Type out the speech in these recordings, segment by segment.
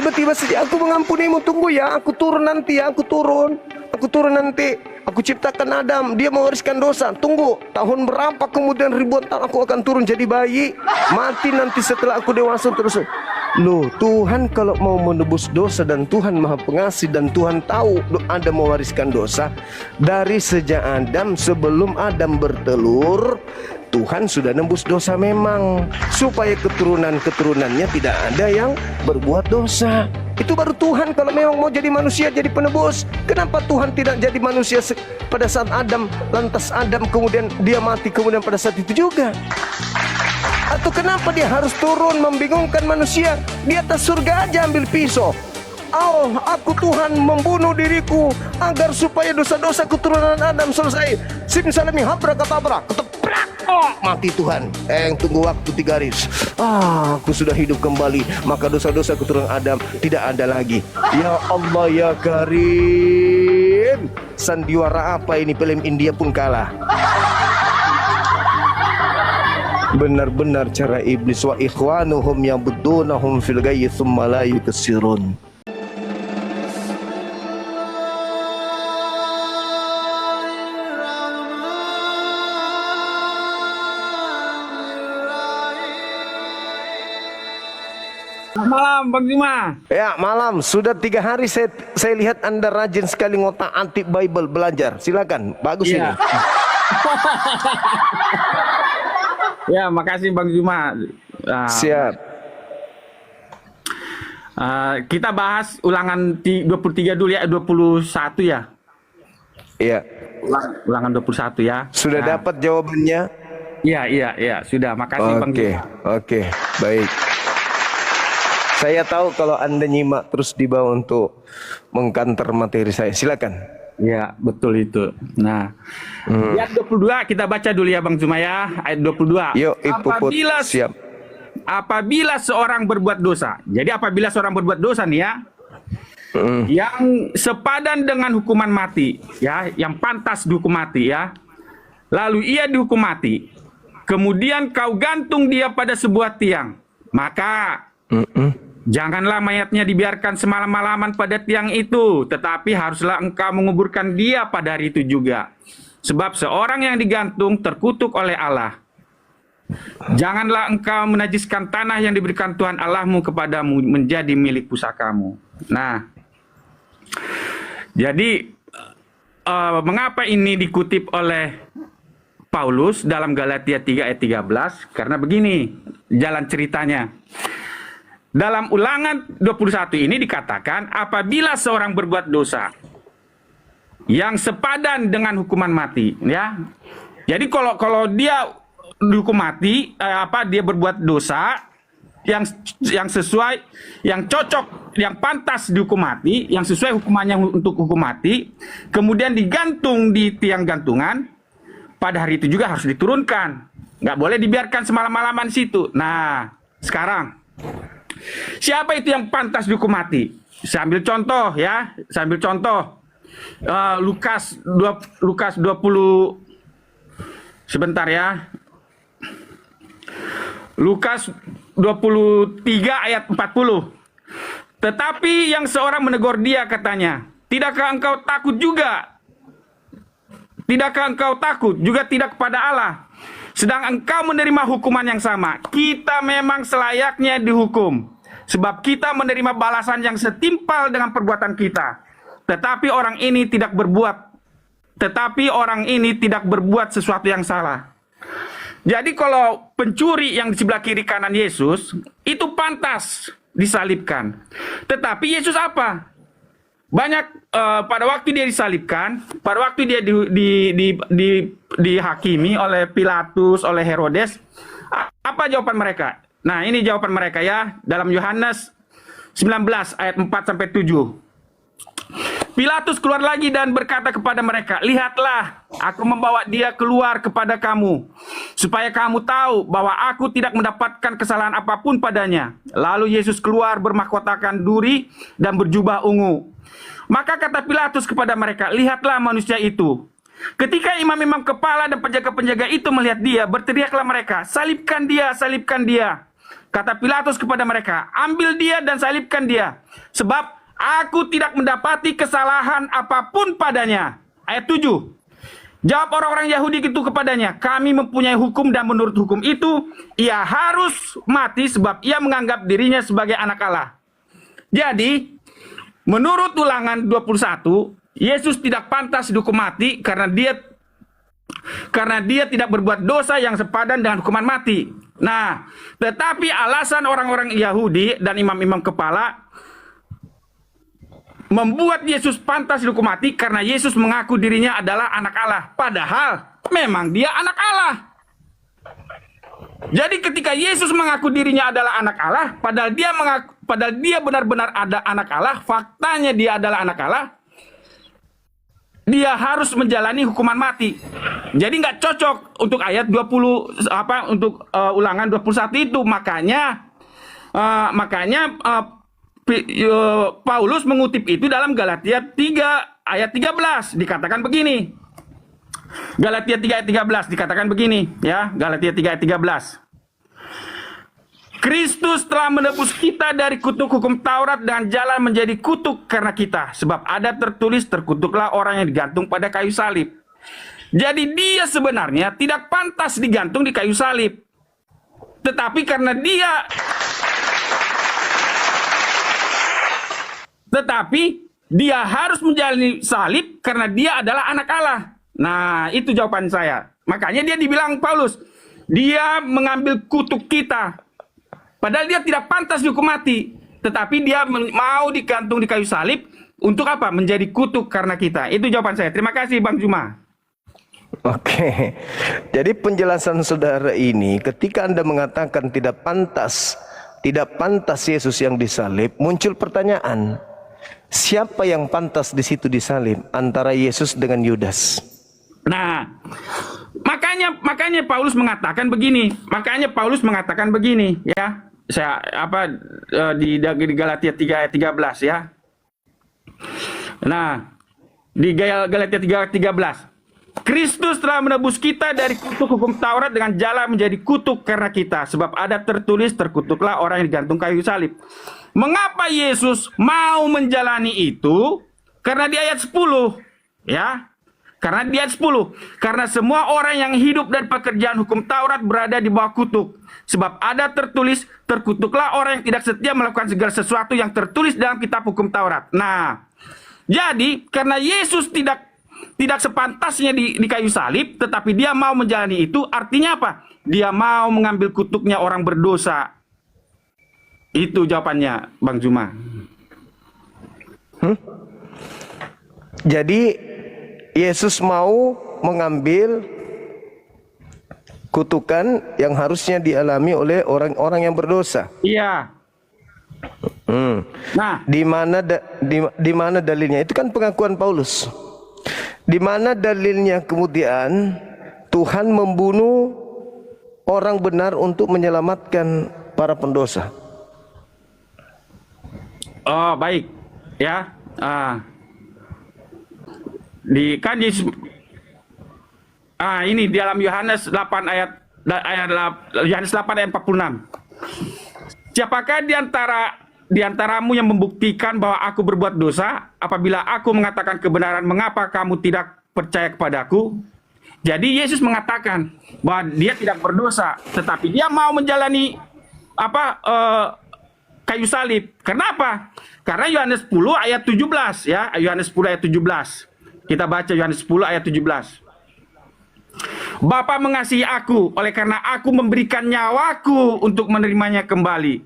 Tiba-tiba saja aku mengampunimu, tunggu ya, aku turun nanti ya, aku turun nanti. Aku ciptakan Adam, dia mewariskan dosa. Tunggu, tahun berapa kemudian ribuan tahun aku akan turun jadi bayi, mati nanti setelah aku dewasa terus. Loh, Tuhan kalau mau menebus dosa, dan Tuhan Maha Pengasih, dan Tuhan tahu Adam mewariskan dosa dari sejak Adam, sebelum Adam bertelur. Tuhan sudah nembus dosa memang, supaya keturunan-keturunannya tidak ada yang berbuat dosa. Itu baru Tuhan kalau memang mau jadi manusia, jadi penebus. Kenapa Tuhan tidak jadi manusia pada saat Adam, lantas Adam kemudian dia mati kemudian pada saat itu juga? Atau kenapa dia harus turun membingungkan manusia? Di atas surga aja ambil pisau. Oh, aku Tuhan membunuh diriku agar supaya dosa-dosa keturunan Adam selesai. Simsalami habrakadabra, keteprak, oh, mati Tuhan. Tunggu waktu 3 hari. Aku sudah hidup kembali, maka dosa-dosa keturunan Adam tidak ada lagi. Ya Allah ya Karim. Sandiwara apa ini, film India pun kalah. Benar-benar cara iblis. Wa ikhwanuhum yabudunahum fil ghayyi thumma la yukassirun. Malam Bang Juma. Ya, malam. Sudah 3 hari saya lihat Anda rajin sekali ngotak-atik Bible, belajar. Silakan, bagus ini. Ya, makasih Bang Juma. Siap. Kita bahas ulangan 23 dulu ya, 21 ya. Iya. Ulangan 21 ya. Sudah dapat jawabannya? Iya, sudah. Makasih Bang Juma. Oke, baik. Saya tahu kalau Anda nyimak terus di bawah untuk mengkanter materi saya. Silakan. Ya, betul itu. Nah, ayat 22 kita baca dulu ya Bang Juma ya. Ayat 22. Yuk, Ipuput. Siap. Apabila seorang berbuat dosa. Jadi apabila seorang berbuat dosa nih ya, yang sepadan dengan hukuman mati, ya, yang pantas dihukum mati ya. Lalu ia dihukum mati. Kemudian kau gantung dia pada sebuah tiang. Maka janganlah mayatnya dibiarkan semalam-malaman pada tiang itu, tetapi haruslah engkau menguburkan dia pada hari itu juga. Sebab seorang yang digantung terkutuk oleh Allah. Janganlah engkau menajiskan tanah yang diberikan Tuhan Allahmu kepadamu menjadi milik pusakamu. Nah, jadi mengapa ini dikutip oleh Paulus dalam Galatia 3 ayat 13? Karena begini jalan ceritanya. Dalam ulangan 21 ini dikatakan apabila seorang berbuat dosa yang sepadan dengan hukuman mati, ya. Jadi kalau dia dihukum mati, dia berbuat dosa yang sesuai, yang cocok, yang pantas dihukum mati, yang sesuai hukumannya untuk hukum mati, kemudian digantung di tiang gantungan, pada hari itu juga harus diturunkan. Nggak boleh dibiarkan semalam-malaman di situ. Nah, sekarang siapa itu yang pantas dihukum mati? Saya ambil contoh ya, Lukas 20, sebentar ya. Lukas 23 ayat 40. Tetapi yang seorang menegur dia katanya, tidakkah engkau takut juga? Tidakkah engkau takut juga tidak kepada Allah? Sedang engkau menerima hukuman yang sama. Kita memang selayaknya dihukum, sebab kita menerima balasan yang setimpal dengan perbuatan kita. Tetapi orang ini tidak berbuat sesuatu yang salah. Jadi kalau pencuri yang di sebelah kiri kanan Yesus itu pantas disalibkan. Tetapi Yesus apa? Banyak pada waktu dia disalibkan, pada waktu dia dihakimi oleh Pilatus, oleh Herodes, apa jawaban mereka? Nah, ini jawaban mereka ya, dalam Yohanes 19 ayat 4 sampai 7. Pilatus keluar lagi dan berkata kepada mereka, lihatlah, aku membawa dia keluar kepada kamu, supaya kamu tahu bahwa aku tidak mendapatkan kesalahan apapun padanya. Lalu Yesus keluar bermahkotakan duri dan berjubah ungu. Maka kata Pilatus kepada mereka, lihatlah manusia itu. Ketika imam-imam kepala dan penjaga-penjaga itu melihat dia, berteriaklah mereka, salibkan dia, salibkan dia. Kata Pilatus kepada mereka, ambil dia dan salibkan dia, sebab aku tidak mendapati kesalahan apapun padanya. Ayat 7. Jawab orang-orang Yahudi itu kepadanya, kami mempunyai hukum dan menurut hukum itu, ia harus mati sebab ia menganggap dirinya sebagai anak Allah. Jadi, menurut Ulangan 21, Yesus tidak pantas dihukum mati karena dia tidak berbuat dosa yang sepadan dengan hukuman mati. Nah, tetapi alasan orang-orang Yahudi dan imam-imam kepala membuat Yesus pantas dihukum mati karena Yesus mengaku dirinya adalah anak Allah. Padahal memang dia anak Allah. Jadi ketika Yesus mengaku dirinya adalah anak Allah, padahal dia benar-benar ada anak Allah, faktanya dia adalah anak Allah, dia harus menjalani hukuman mati. Jadi nggak cocok untuk ayat 20 untuk Ulangan 21 itu. Makanya Paulus mengutip itu dalam Galatia 3 ayat 13 dikatakan begini. Galatia 3 ayat 13 dikatakan begini ya, Galatia 3 ayat 13. Kristus telah menebus kita dari kutuk hukum Taurat dan jalan menjadi kutuk karena kita. Sebab ada tertulis, terkutuklah orang yang digantung pada kayu salib. Jadi dia sebenarnya tidak pantas digantung di kayu salib. Tetapi karena dia harus menjalani salib karena dia adalah anak Allah. Nah, itu jawaban saya. Makanya dia dibilang Paulus, dia mengambil kutuk kita. Padahal dia tidak pantas dihukum mati. Tetapi dia mau digantung di kayu salib. Untuk apa? Menjadi kutuk karena kita. Itu jawaban saya. Terima kasih Bang Juma. Oke. Jadi penjelasan saudara ini, ketika Anda mengatakan tidak pantas Yesus yang disalib, muncul pertanyaan. Siapa yang pantas di situ disalib? Antara Yesus dengan Yudas. Nah, makanya Paulus mengatakan begini. Ya. Di Galatia 3 ayat 13 ya. Nah, di Galatia 3 ayat 13. Kristus telah menebus kita dari kutuk hukum Taurat dengan jalan menjadi kutuk karena kita. Sebab ada tertulis, terkutuklah orang yang digantung kayu salib. Mengapa Yesus mau menjalani itu? Karena di ayat 10 ya. Karena di ayat 10, karena semua orang yang hidup dari pekerjaan hukum Taurat berada di bawah kutuk. Sebab ada tertulis, terkutuklah orang yang tidak setia melakukan segala sesuatu yang tertulis dalam kitab hukum Taurat. Nah, jadi karena Yesus tidak sepantasnya di kayu salib, tetapi dia mau menjalani itu, artinya apa? Dia mau mengambil kutuknya orang berdosa. Itu jawabannya, Bang Juma. Jadi Yesus mau mengambil kutukan yang harusnya dialami oleh orang-orang yang berdosa. Iya. Nah, di mana dalilnya? Itu kan pengakuan Paulus. Di mana dalilnya kemudian Tuhan membunuh orang benar untuk menyelamatkan para pendosa? Oh, baik. Ya. Ini di dalam Yohanes 8 ayat Yohanes 8 ayat 46. Siapakah di antaramu yang membuktikan bahwa aku berbuat dosa? Apabila aku mengatakan kebenaran, mengapa kamu tidak percaya kepadaku? Jadi Yesus mengatakan bahwa dia tidak berdosa, tetapi dia mau menjalani kayu salib. Kenapa? Karena Yohanes 10 ayat 17 ya, Yohanes 10 ayat 17. Kita baca Yohanes 10 ayat 17. Bapa mengasihi aku, oleh karena aku memberikan nyawaku untuk menerimanya kembali.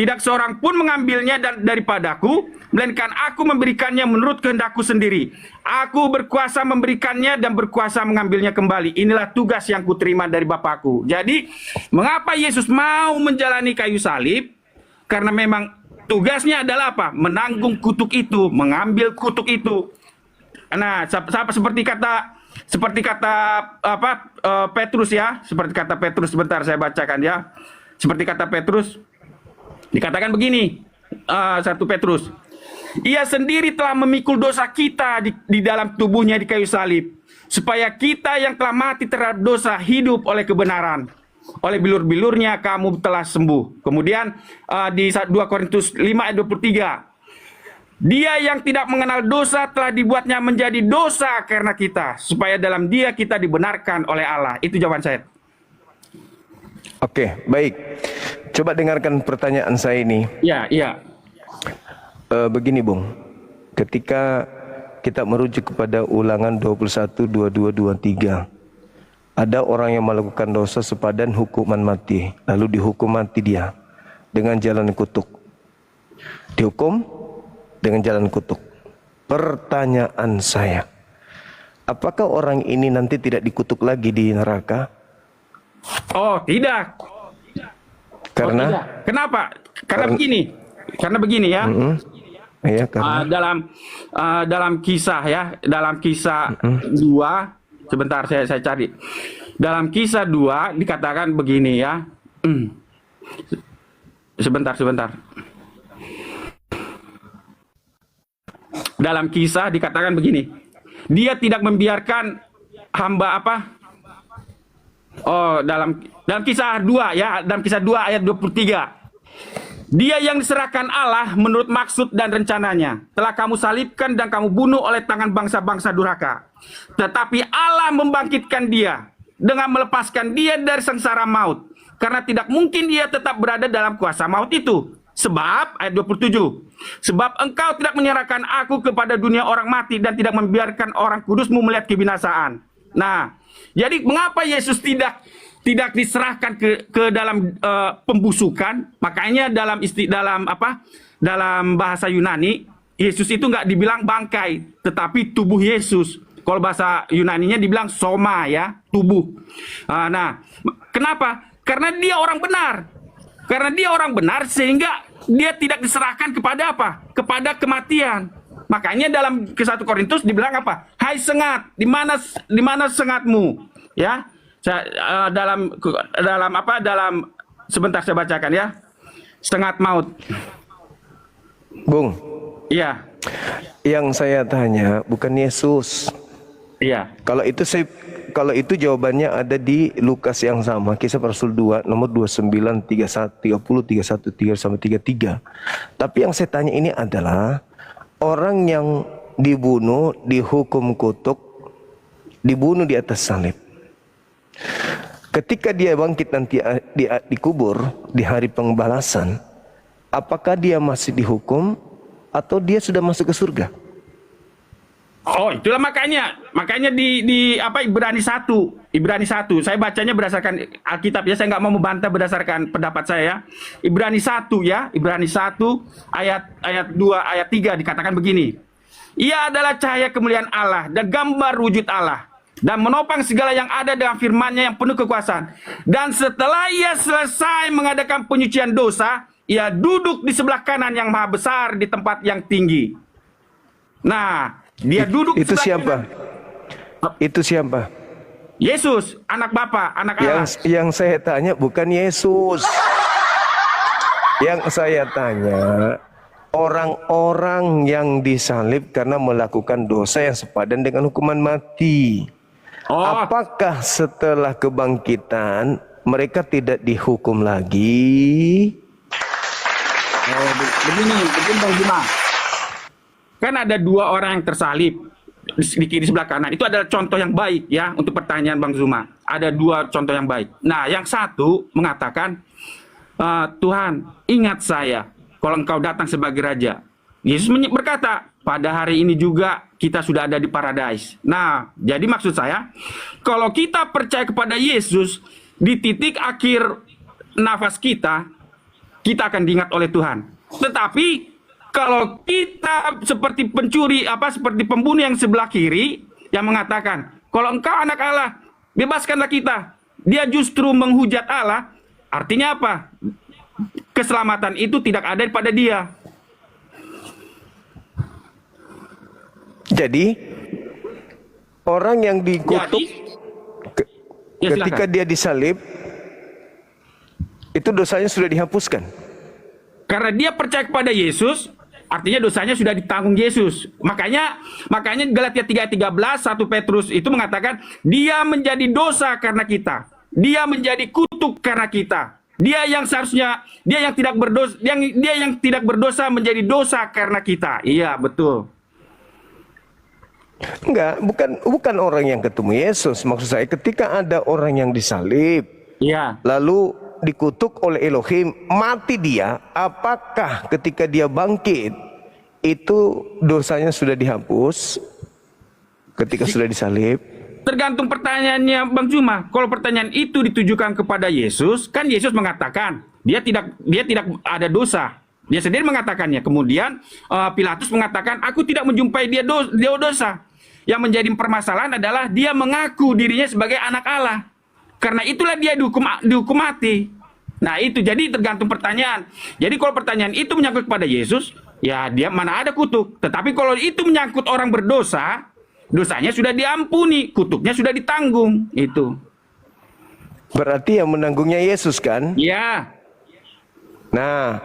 Tidak seorang pun mengambilnya daripadaku, melainkan aku memberikannya menurut kehendakku sendiri. Aku berkuasa memberikannya dan berkuasa mengambilnya kembali. Inilah tugas yang kuterima dari Bapakku. Jadi, mengapa Yesus mau menjalani kayu salib? Karena memang tugasnya adalah apa? Menanggung kutuk itu, mengambil kutuk itu. Nah, seperti kata Petrus ya, seperti kata Petrus, sebentar saya bacakan ya. Seperti kata Petrus, dikatakan begini, 1 Petrus, ia sendiri telah memikul dosa kita di dalam tubuhnya di kayu salib, supaya kita yang telah mati terhadap dosa hidup oleh kebenaran. oleh bilur-bilurnya kamu telah sembuh. Kemudian di 2 Korintus 5 ayat 23. Dia yang tidak mengenal dosa telah dibuatnya menjadi dosa karena kita, supaya dalam dia kita dibenarkan oleh Allah. Itu jawaban saya. Oke, baik. Coba dengarkan pertanyaan saya ini. Ya, iya. Begini, Bung. Ketika kita merujuk kepada Ulangan 21, 22, 23. Ada orang yang melakukan dosa sepadan hukuman mati. Lalu dihukum mati dia dengan jalan kutuk. Dihukum dengan jalan kutuk. Pertanyaan saya, apakah orang ini nanti tidak dikutuk lagi di neraka? Oh, tidak. Karena? Oh, tidak. Kenapa? Karena begini ya. Ya, karena dalam kisah ya, dalam kisah 2, sebentar saya cari. Dalam kisah 2 dikatakan begini ya. Sebentar. Dalam kisah dikatakan begini. Dia tidak membiarkan hamba apa? Oh, dalam kisah 2 ya, dalam kisah 2 ayat 23. Dia yang diserahkan Allah menurut maksud dan rencananya. Telah kamu salibkan dan kamu bunuh oleh tangan bangsa-bangsa durhaka. Tetapi Allah membangkitkan dia dengan melepaskan dia dari sengsara maut. Karena tidak mungkin dia tetap berada dalam kuasa maut itu. Sebab, ayat 27. Sebab engkau tidak menyerahkan aku kepada dunia orang mati dan tidak membiarkan orang kudusmu melihat kebinasaan. Nah, jadi mengapa Yesus tidak diserahkan ke dalam pembusukan? Makanya dalam bahasa Yunani Yesus itu nggak dibilang bangkai, tetapi tubuh Yesus. Kalau bahasa Yunaninya dibilang soma ya, tubuh. Nah, kenapa? Karena dia orang benar. Karena dia orang benar sehingga dia tidak diserahkan kepada apa? Kepada kematian. Makanya dalam ke 1 Korintus dibilang apa? Hai sengat, di mana sengatmu? Ya. Dalam sebentar saya bacakan ya. Sengat maut. Bung. Iya. Yang saya tanya bukan Yesus. Iya. Kalau itu jawabannya ada di Lukas yang sama, Kisah para Rasul 2 nomor 29, 31, 30, 31, 3 sampai 33. Tapi yang saya tanya ini adalah orang yang dibunuh, dihukum kutuk, dibunuh di atas salib. Ketika dia bangkit nanti dikubur di hari pembalasan, apakah dia masih dihukum atau dia sudah masuk ke surga? Oh, itulah makanya di Ibrani 1. Ibrani 1. Saya bacanya berdasarkan Alkitab ya, saya nggak mau membantah berdasarkan pendapat saya. Ibrani 1 ya, Ibrani 1 ayat 2 ayat 3 dikatakan begini. Ia adalah cahaya kemuliaan Allah dan gambar wujud Allah, dan menopang segala yang ada dengan firman-Nya yang penuh kekuasaan. Dan setelah ia selesai mengadakan penyucian dosa, ia duduk di sebelah kanan yang maha besar di tempat yang tinggi. Nah, dia duduk itu siapa? Itu siapa? Yesus, anak Bapa, anak Allah. Yang saya tanya bukan Yesus. Yang saya tanya orang-orang yang disalib karena melakukan dosa yang sepadan dengan hukuman mati. Oh. Apakah setelah kebangkitan mereka tidak dihukum lagi? Begini Bang Juma. Kan ada 2 orang yang tersalib di kiri sebelah kanan. Itu adalah contoh yang baik ya untuk pertanyaan Bang Zuma. Ada 2 contoh yang baik. Nah, yang satu mengatakan, Tuhan, ingat saya kalau engkau datang sebagai raja. Yesus berkata, pada hari ini juga kita sudah ada di paradise. Nah, jadi maksud saya, kalau kita percaya kepada Yesus, di titik akhir nafas kita akan diingat oleh Tuhan. Tetapi kalau kita seperti pencuri, seperti pembunuh yang sebelah kiri, yang mengatakan, kalau engkau anak Allah, bebaskanlah kita. Dia justru menghujat Allah. Artinya apa? Keselamatan itu tidak ada pada dia. Jadi, orang yang dikutuk ketika dia disalib, itu dosanya sudah dihapuskan. Karena dia percaya kepada Yesus, artinya dosanya sudah ditanggung Yesus. Makanya Galatia 3:13, 1 Petrus itu mengatakan dia menjadi dosa karena kita. Dia menjadi kutuk dikutuk karena kita. Dia yang seharusnya, dia yang tidak berdosa menjadi dosa karena kita. Iya, betul. Enggak, bukan orang yang ketemu Yesus. Maksud saya ketika ada orang yang disalib, Iya. lalu dikutuk oleh Elohim, mati dia, apakah ketika dia bangkit itu dosanya sudah dihapus ketika sudah disalib? Tergantung pertanyaannya Bang Juma. Kalau pertanyaan itu ditujukan kepada Yesus, kan Yesus mengatakan dia tidak ada dosa. Dia sendiri mengatakannya. Kemudian Pilatus mengatakan, aku tidak menjumpai dia dosa. Yang menjadi permasalahan adalah dia mengaku dirinya sebagai anak Allah. Karena itulah dia dihukum mati. Nah itu, jadi tergantung pertanyaan. Jadi kalau pertanyaan itu menyangkut kepada Yesus, ya dia mana ada kutuk. Tetapi kalau itu menyangkut orang berdosa, dosanya sudah diampuni, kutuknya sudah ditanggung. Itu. Berarti yang menanggungnya Yesus kan? Ya. Nah,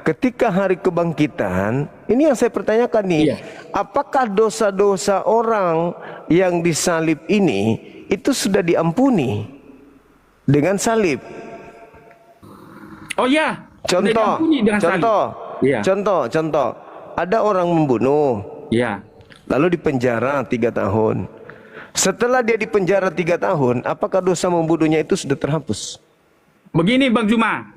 ketika hari kebangkitan, ini yang saya pertanyakan nih, Iya. apakah dosa-dosa orang yang disalib ini itu sudah diampuni dengan salib? Oh ya. Sudah Contoh, diampuni dengan salib. Iya. contoh, ada orang membunuh, Ya. lalu dipenjara 3 tahun. Setelah dia dipenjara 3 tahun, apakah dosa membunuhnya itu sudah terhapus? Begini Bang Juma.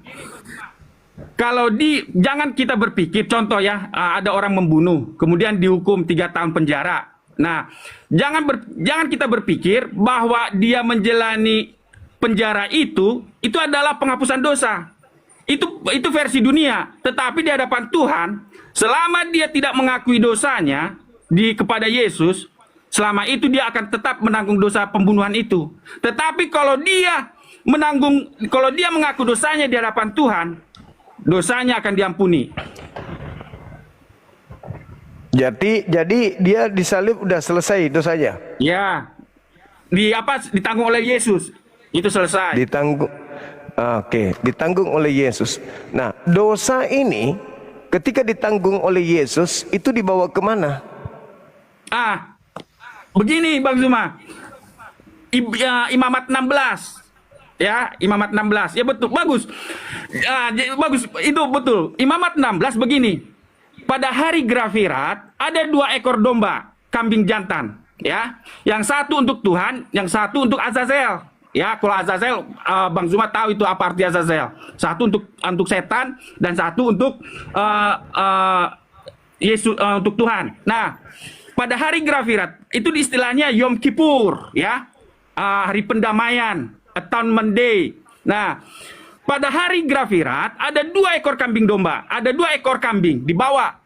Kalau jangan kita berpikir, contoh ya, ada orang membunuh, kemudian dihukum 3 tahun penjara. Nah, jangan kita berpikir bahwa dia menjalani penjara itu adalah penghapusan dosa. Itu versi dunia. Tetapi di hadapan Tuhan, selama dia tidak mengakui dosanya kepada Yesus, selama itu dia akan tetap menanggung dosa pembunuhan itu. Tetapi kalau dia mengaku dosanya di hadapan Tuhan, dosanya akan diampuni. Jadi dia disalib udah selesai dosanya. Ya. Ditanggung oleh Yesus. Itu selesai. Ditanggung oleh Yesus. Nah, dosa ini ketika ditanggung oleh Yesus itu dibawa kemana? Begini Bang Zuma. Imamat 16. Ya, Imamat 16. Ya betul, bagus. Bagus, itu betul. Imamat 16 begini. Pada hari Grafirat ada 2 ekor domba, kambing jantan, ya. Yang satu untuk Tuhan, yang satu untuk Azazel. Ya, kalau Azazel, Bang Zuma tahu itu apa arti Azazel. Satu untuk setan dan satu untuk Yesus, untuk Tuhan. Nah, pada hari Grafirat itu istilahnya Yom Kippur, ya, hari pendamaian, Atonement Day. Nah, pada hari Grafirat ada 2 ekor kambing domba, ada 2 ekor kambing dibawa.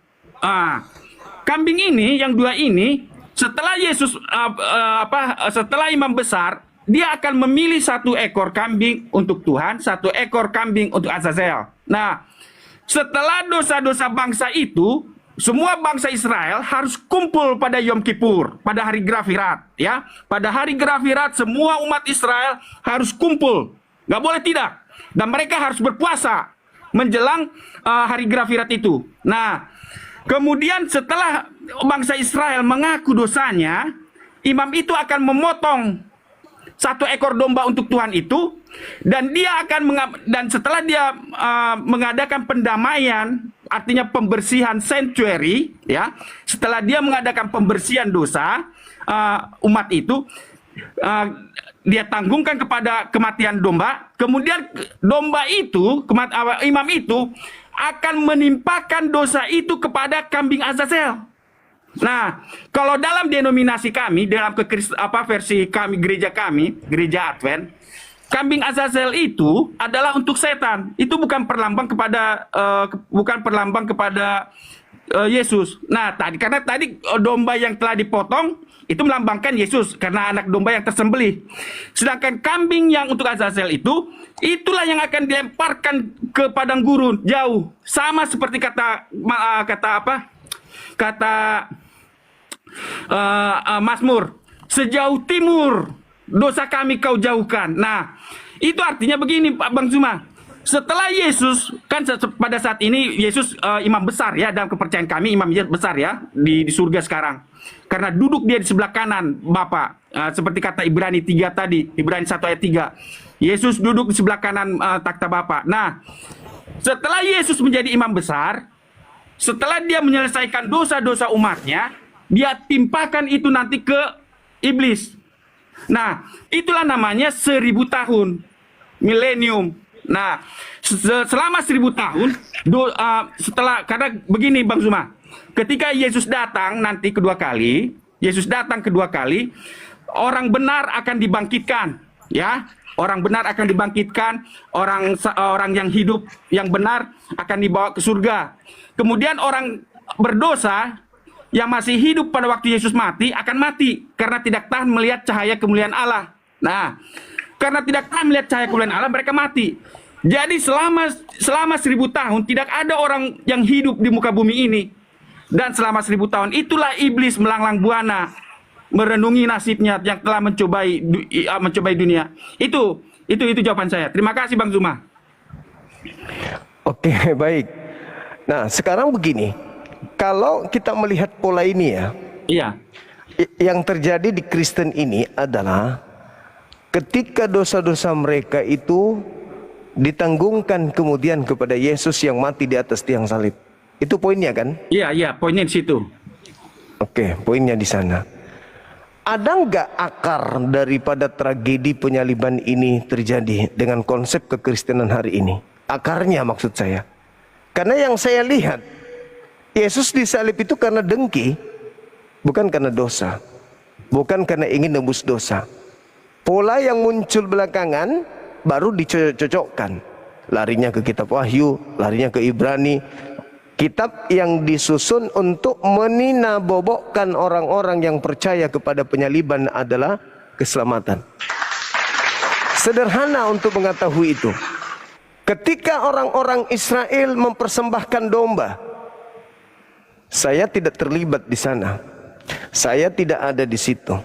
Kambing ini, yang 2 ini, setelah Yesus setelah imam besar, dia akan memilih 1 ekor kambing untuk Tuhan, 1 ekor kambing untuk Azazel. Nah, setelah dosa-dosa bangsa itu, semua bangsa Israel harus kumpul pada Yom Kippur, pada hari Grafirat, ya. Pada hari Grafirat semua umat Israel harus kumpul, nggak boleh tidak. Dan mereka harus berpuasa menjelang hari Grafirat itu. Nah, kemudian setelah bangsa Israel mengaku dosanya, imam itu akan memotong 1 ekor domba untuk Tuhan itu, dan setelah dia mengadakan pendamaian, artinya pembersihan sanctuary, ya. Setelah dia mengadakan pembersihan dosa umat itu, dia tanggungkan kepada kematian domba. Kemudian domba itu, imam itu akan menimpakan dosa itu kepada kambing Azazel. Nah, kalau dalam denominasi kami, dalam versi kami, gereja Advent, kambing Azazel itu adalah untuk setan. Itu bukan perlambang kepada Yesus. Nah, karena tadi domba yang telah dipotong itu melambangkan Yesus karena anak domba yang tersembelih. Sedangkan kambing yang untuk Azazel itulah yang akan dilemparkan ke padang gurun jauh. Sama seperti kata Mazmur, sejauh timur dosa kami kau jauhkan. Nah, itu artinya begini Pak Bang Zuma. setelah Yesus kan pada saat ini Yesus imam besar ya, dalam kepercayaan kami imam besar ya di surga sekarang. Karena duduk dia di sebelah kanan Bapa. Seperti kata Ibrani 3 tadi, Ibrani 1 ayat 3. Yesus duduk di sebelah kanan takhta Bapa. Nah, setelah Yesus menjadi imam besar, setelah dia menyelesaikan dosa-dosa umatnya, dia timpakan itu nanti ke iblis. Nah, itulah namanya 1000 tahun, milenium. Nah, selama 1000 tahun, setelah, karena begini Bang Zuma, ketika Yesus datang nanti kedua kali, orang benar akan dibangkitkan, ya. Orang benar akan dibangkitkan, orang yang hidup yang benar akan dibawa ke surga. Kemudian orang berdosa yang masih hidup pada waktu Yesus mati akan mati karena tidak tahan melihat cahaya kemuliaan Allah. Nah, karena tidak tahan melihat cahaya kemuliaan Allah, mereka mati. Jadi selama 1000 tahun tidak ada orang yang hidup di muka bumi ini. Dan selama 1000 tahun itulah iblis melanglang buana merenungi nasibnya yang telah mencobai dunia. Itu jawaban saya. Terima kasih Bang Zuma. Oke, baik. Nah, sekarang begini. Kalau kita melihat pola ini ya. Iya. Yang terjadi di Kristen ini adalah ketika dosa-dosa mereka itu ditanggungkan kemudian kepada Yesus yang mati di atas tiang salib. Itu poinnya kan? Iya, poinnya di situ. Oke, poinnya di sana. Ada nggak akar daripada tragedi penyaliban ini terjadi dengan konsep kekristenan hari ini? Akarnya maksud saya. Karena yang saya lihat, Yesus disalib itu karena dengki, bukan karena dosa. Bukan karena ingin nebus dosa. Pola yang muncul belakangan baru dicocokkan. Larinya ke kitab Wahyu, larinya ke Ibrani. Kitab yang disusun untuk meninabobokkan orang-orang yang percaya kepada penyaliban adalah keselamatan. Sederhana untuk mengetahui itu. Ketika orang-orang Israel mempersembahkan domba, saya tidak terlibat di sana. Saya tidak ada di situ.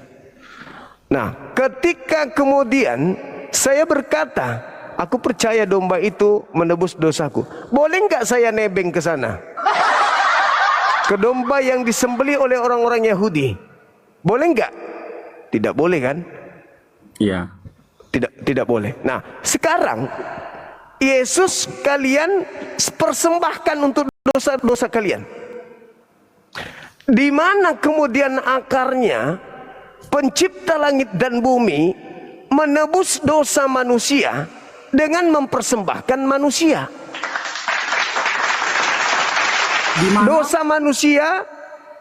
Nah, ketika kemudian saya berkata, aku percaya domba itu menebus dosaku. Boleh nggak saya nebeng ke sana? Ke domba yang disembelih oleh orang-orang Yahudi. Boleh nggak? Tidak boleh kan? Iya. Tidak boleh. Nah, sekarang Yesus kalian persembahkan untuk dosa-dosa kalian. Di mana kemudian akarnya pencipta langit dan bumi menebus dosa manusia dengan mempersembahkan manusia.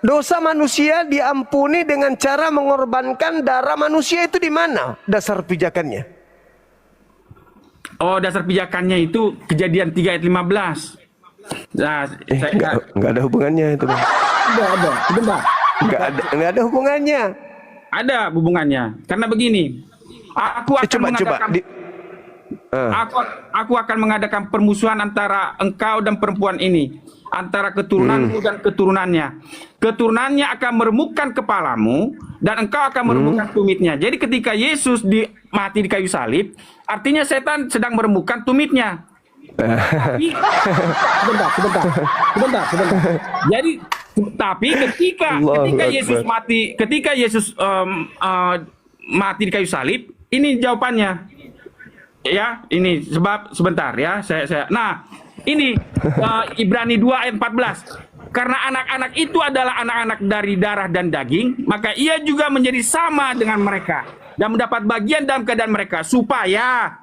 Dosa manusia diampuni dengan cara mengorbankan darah manusia. Itu di mana dasar pijakannya? Oh, dasar pijakannya itu Kejadian 3 ayat 15. Nah, enggak ada hubungannya itu, Bang. Ada, sebentar. Enggak ada hubungannya. Ada hubungannya. Karena begini, aku akan mengadakan permusuhan antara engkau dan perempuan ini, antara keturunanmu dan keturunannya. Keturunannya akan meremukkan kepalamu dan engkau akan meremukkan tumitnya. Jadi ketika Yesus mati di kayu salib, artinya setan sedang meremukkan tumitnya. Tapi, sebentar. Jadi tapi ketika Yesus mati di kayu salib, ini jawabannya. Ya, ini sebab sebentar ya, nah, ini Ibrani 2 ayat 14. Karena anak-anak itu adalah anak-anak dari darah dan daging, maka ia juga menjadi sama dengan mereka dan mendapat bagian dalam keadaan mereka, supaya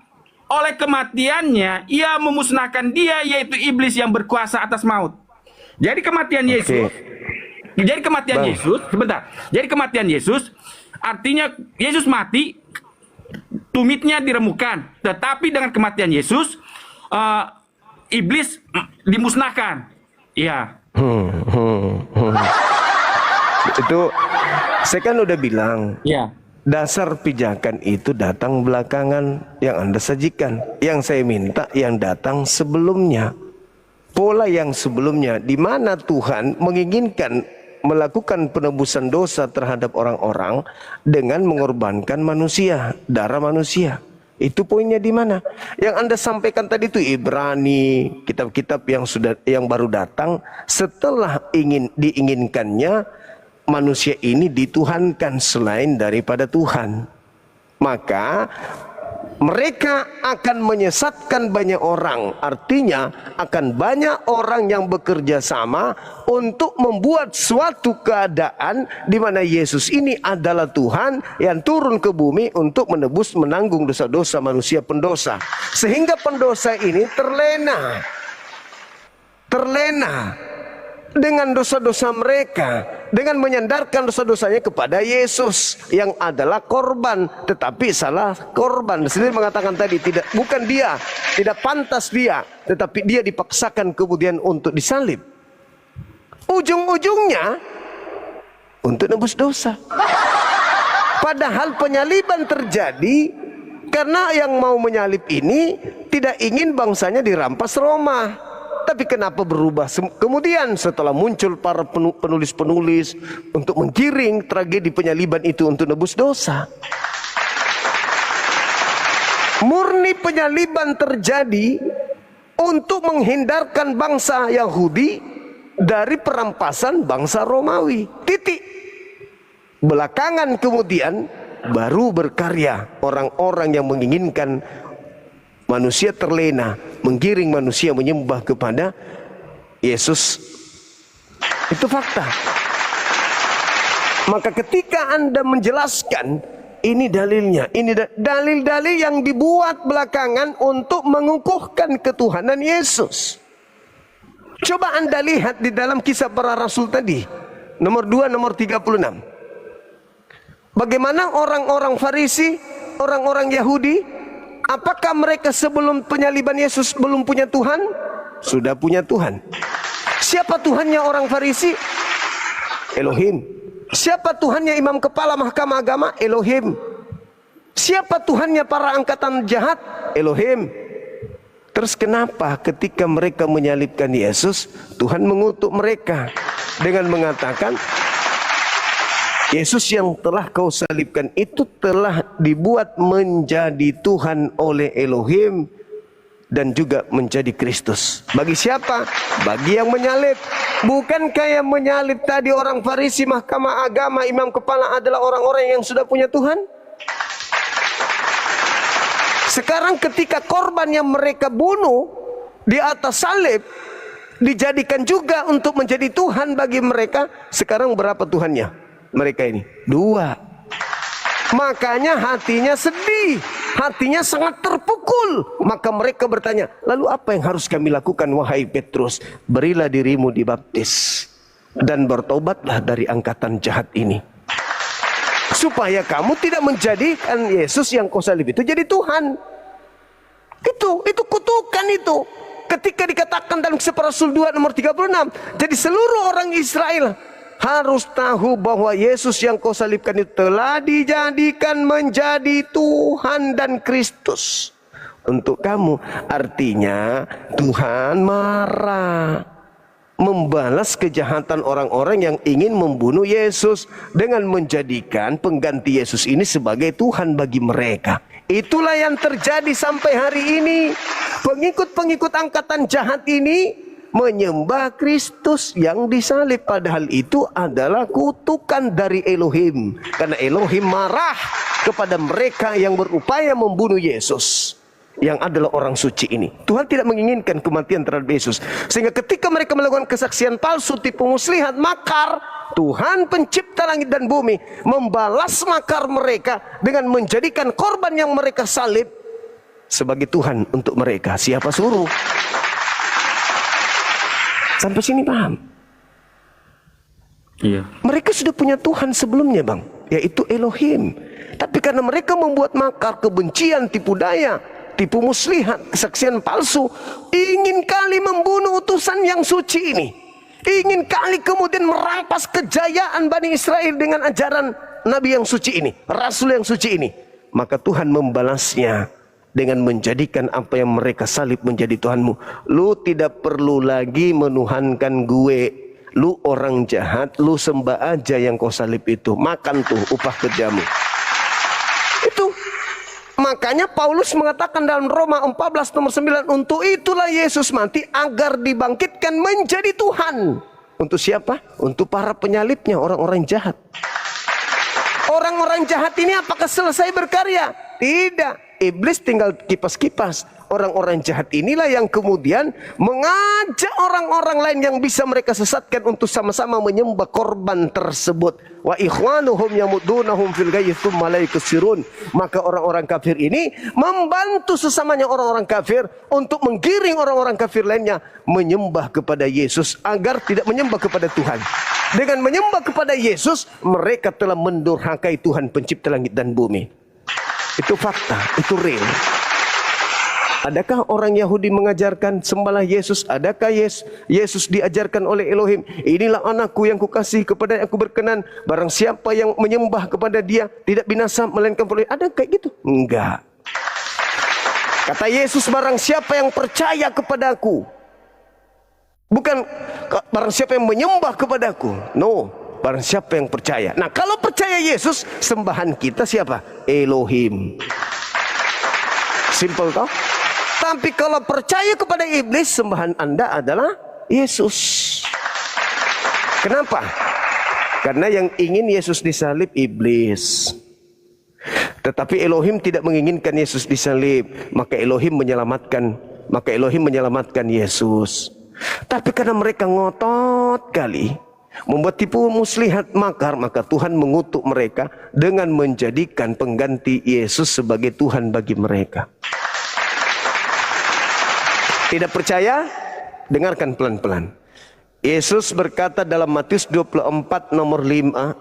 oleh kematiannya ia memusnahkan dia, yaitu iblis yang berkuasa atas maut. Jadi kematian Yesus, Jadi kematian Yesus artinya Yesus mati, tumitnya diremukkan, tetapi dengan kematian Yesus iblis dimusnahkan. Iya. Itu saya kan udah bilang. Iya. Dasar pijakan itu datang belakangan yang Anda sajikan. Yang saya minta yang datang sebelumnya. Pola yang sebelumnya, di mana Tuhan menginginkan melakukan penebusan dosa terhadap orang-orang dengan mengorbankan manusia, darah manusia. Itu poinnya di mana? Yang Anda sampaikan tadi itu Ibrani, kitab-kitab yang baru datang setelah diinginkannya manusia ini dituhankan selain daripada Tuhan. Maka mereka akan menyesatkan banyak orang. Artinya akan banyak orang yang bekerja sama untuk membuat suatu keadaan di mana Yesus ini adalah Tuhan yang turun ke bumi untuk menanggung dosa-dosa manusia pendosa. Sehingga pendosa ini terlena dengan dosa-dosa mereka, dengan menyandarkan dosa-dosanya kepada Yesus yang adalah korban, tetapi salah korban. Sendiri mengatakan tadi bukan dia, tidak pantas dia, tetapi dia dipaksakan kemudian untuk disalib. Ujung-ujungnya untuk nebus dosa. Padahal penyaliban terjadi karena yang mau menyalib ini tidak ingin bangsanya dirampas Roma. Tapi kenapa berubah kemudian setelah muncul para penulis-penulis untuk menggiring tragedi penyaliban itu untuk nebus dosa? Murni penyaliban terjadi untuk menghindarkan bangsa Yahudi dari perampasan bangsa Romawi. Titik. Belakangan kemudian baru berkarya orang-orang yang menginginkan manusia terlena, menggiring manusia menyembah kepada Yesus. Itu fakta. Maka ketika Anda menjelaskan, ini dalilnya, ini dalil-dalil yang dibuat belakangan untuk mengukuhkan ketuhanan Yesus. Coba Anda lihat di dalam Kisah Para Rasul tadi, nomor 2, nomor 36. Bagaimana orang-orang Farisi, orang-orang Yahudi, apakah mereka sebelum penyaliban Yesus belum punya Tuhan? Sudah punya Tuhan. Siapa Tuhannya orang Farisi? Elohim. Siapa Tuhannya imam kepala mahkamah agama? Elohim. Siapa Tuhannya para angkatan jahat? Elohim. Terus kenapa ketika mereka menyalibkan Yesus, Tuhan mengutuk mereka dengan mengatakan, Yesus yang telah kau salibkan itu telah dibuat menjadi Tuhan oleh Elohim dan juga menjadi Kristus. Bagi siapa? Bagi yang menyalib. Bukankah yang menyalib tadi orang Farisi, mahkamah agama, imam kepala adalah orang-orang yang sudah punya Tuhan? Sekarang ketika korban yang mereka bunuh di atas salib dijadikan juga untuk menjadi Tuhan bagi mereka, sekarang berapa Tuhannya mereka ini? 2. Makanya hatinya sedih, hatinya sangat terpukul. Maka mereka bertanya, lalu apa yang harus kami lakukan wahai Petrus? Berilah dirimu dibaptis dan bertobatlah dari angkatan jahat ini, supaya kamu tidak menjadikan Yesus yang kau salib itu jadi Tuhan. Itu kutukan itu. Ketika dikatakan dalam Kisah Para Rasul 2 nomor 36, jadi seluruh orang Israel harus tahu bahwa Yesus yang kau salibkan itu telah dijadikan menjadi Tuhan dan Kristus untuk kamu. Artinya Tuhan marah, membalas kejahatan orang-orang yang ingin membunuh Yesus dengan menjadikan pengganti Yesus ini sebagai Tuhan bagi mereka. Itulah yang terjadi sampai hari ini. Pengikut-pengikut angkatan jahat ini menyembah Kristus yang disalib, padahal itu adalah kutukan dari Elohim, karena Elohim marah kepada mereka yang berupaya membunuh Yesus yang adalah orang suci ini. Tuhan tidak menginginkan kematian terhadap Yesus, sehingga ketika mereka melakukan kesaksian palsu, tipu muslihat, makar, Tuhan pencipta langit dan bumi membalas makar mereka dengan menjadikan korban yang mereka salib sebagai Tuhan untuk mereka. Siapa suruh? Sampai sini paham? Iya. Mereka sudah punya Tuhan sebelumnya, Bang, yaitu Elohim. Tapi karena mereka membuat makar, kebencian, tipu daya, tipu muslihat, kesaksian palsu, ingin kali membunuh utusan yang suci ini, ingin kali kemudian merampas kejayaan Bani Israel dengan ajaran Nabi yang suci ini, Rasul yang suci ini, maka Tuhan membalasnya dengan menjadikan apa yang mereka salib menjadi Tuhanmu. Lu tidak perlu lagi menuhankan gue. Lu orang jahat, lu sembah aja yang kau salib itu. Makan tuh upah kerjamu. Itu Makanya Paulus mengatakan dalam Roma 14 nomor 9, untuk itulah Yesus mati agar dibangkitkan menjadi Tuhan. Untuk siapa? Untuk para penyalibnya, orang-orang jahat. Orang-orang jahat ini apakah selesai berkarya? Tidak. Iblis tinggal kipas-kipas. Orang-orang jahat inilah yang kemudian mengajak orang-orang lain yang bisa mereka sesatkan untuk sama-sama menyembah korban tersebut. Wa ikhwanuhum yamudunahum fil ghayyi tsumma la yuksirun. Maka orang-orang kafir ini membantu sesamanya orang-orang kafir untuk menggiring orang-orang kafir lainnya menyembah kepada Yesus agar tidak menyembah kepada Tuhan. Dengan menyembah kepada Yesus, mereka telah mendurhakai Tuhan pencipta langit dan bumi. Itu fakta, itu real. Adakah orang Yahudi mengajarkan sembahlah Yesus? Adakah Yesus diajarkan oleh Elohim? Inilah anakku yang kukasih, kepada yang aku berkenan. Barang siapa yang menyembah kepada dia tidak binasa melainkan peroleh. Ada kayak gitu? Enggak. Kata Yesus, barang siapa yang percaya kepadaku. Bukan barang siapa yang menyembah kepadaku. No, barang siapa yang percaya. Nah, kalau percaya Yesus, sembahan kita siapa? Elohim. Simple toh? Tapi kalau percaya kepada iblis, sembahan Anda adalah Yesus. Kenapa? Karena yang ingin Yesus disalib iblis. Tetapi Elohim tidak menginginkan Yesus disalib. Maka Elohim menyelamatkan Yesus. Tapi karena mereka ngotot kali, membuat tipu muslihat makar, maka Tuhan mengutuk mereka dengan menjadikan pengganti Yesus sebagai Tuhan bagi mereka. Tidak percaya? Dengarkan pelan-pelan. Yesus berkata dalam Matius 24 nomor 5,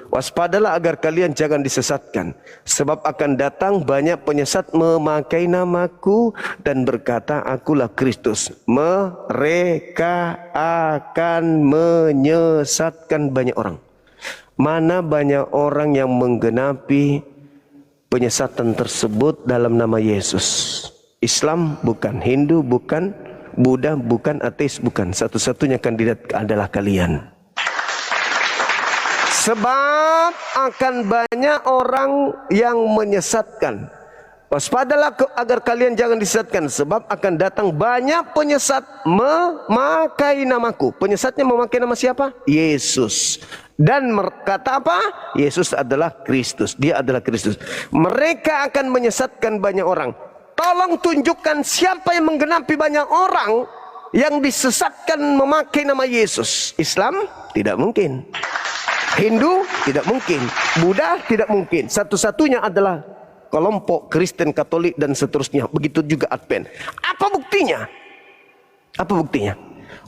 waspadalah agar kalian jangan disesatkan, sebab akan datang banyak penyesat memakai namaku dan berkata akulah Kristus. Mereka akan menyesatkan banyak orang. Mana banyak orang yang menggenapi penyesatan tersebut dalam nama Yesus? Islam bukan, Hindu bukan, Buddha bukan, ateis bukan. Satu-satunya kandidat adalah kalian. Sebab akan banyak orang yang menyesatkan. Waspadalah agar kalian jangan disesatkan, sebab akan datang banyak penyesat memakai namaku. Penyesatnya memakai nama siapa? Yesus. Dan kata apa? Yesus adalah Kristus. Dia adalah Kristus. Mereka akan menyesatkan banyak orang. Tolong tunjukkan siapa yang menggenapi banyak orang yang disesatkan memakai nama Yesus. Islam? Tidak mungkin. Hindu? Tidak mungkin. Buddha? Tidak mungkin. Satu-satunya adalah kelompok Kristen, Katolik, dan seterusnya. Begitu juga Advent. Apa buktinya? Apa buktinya?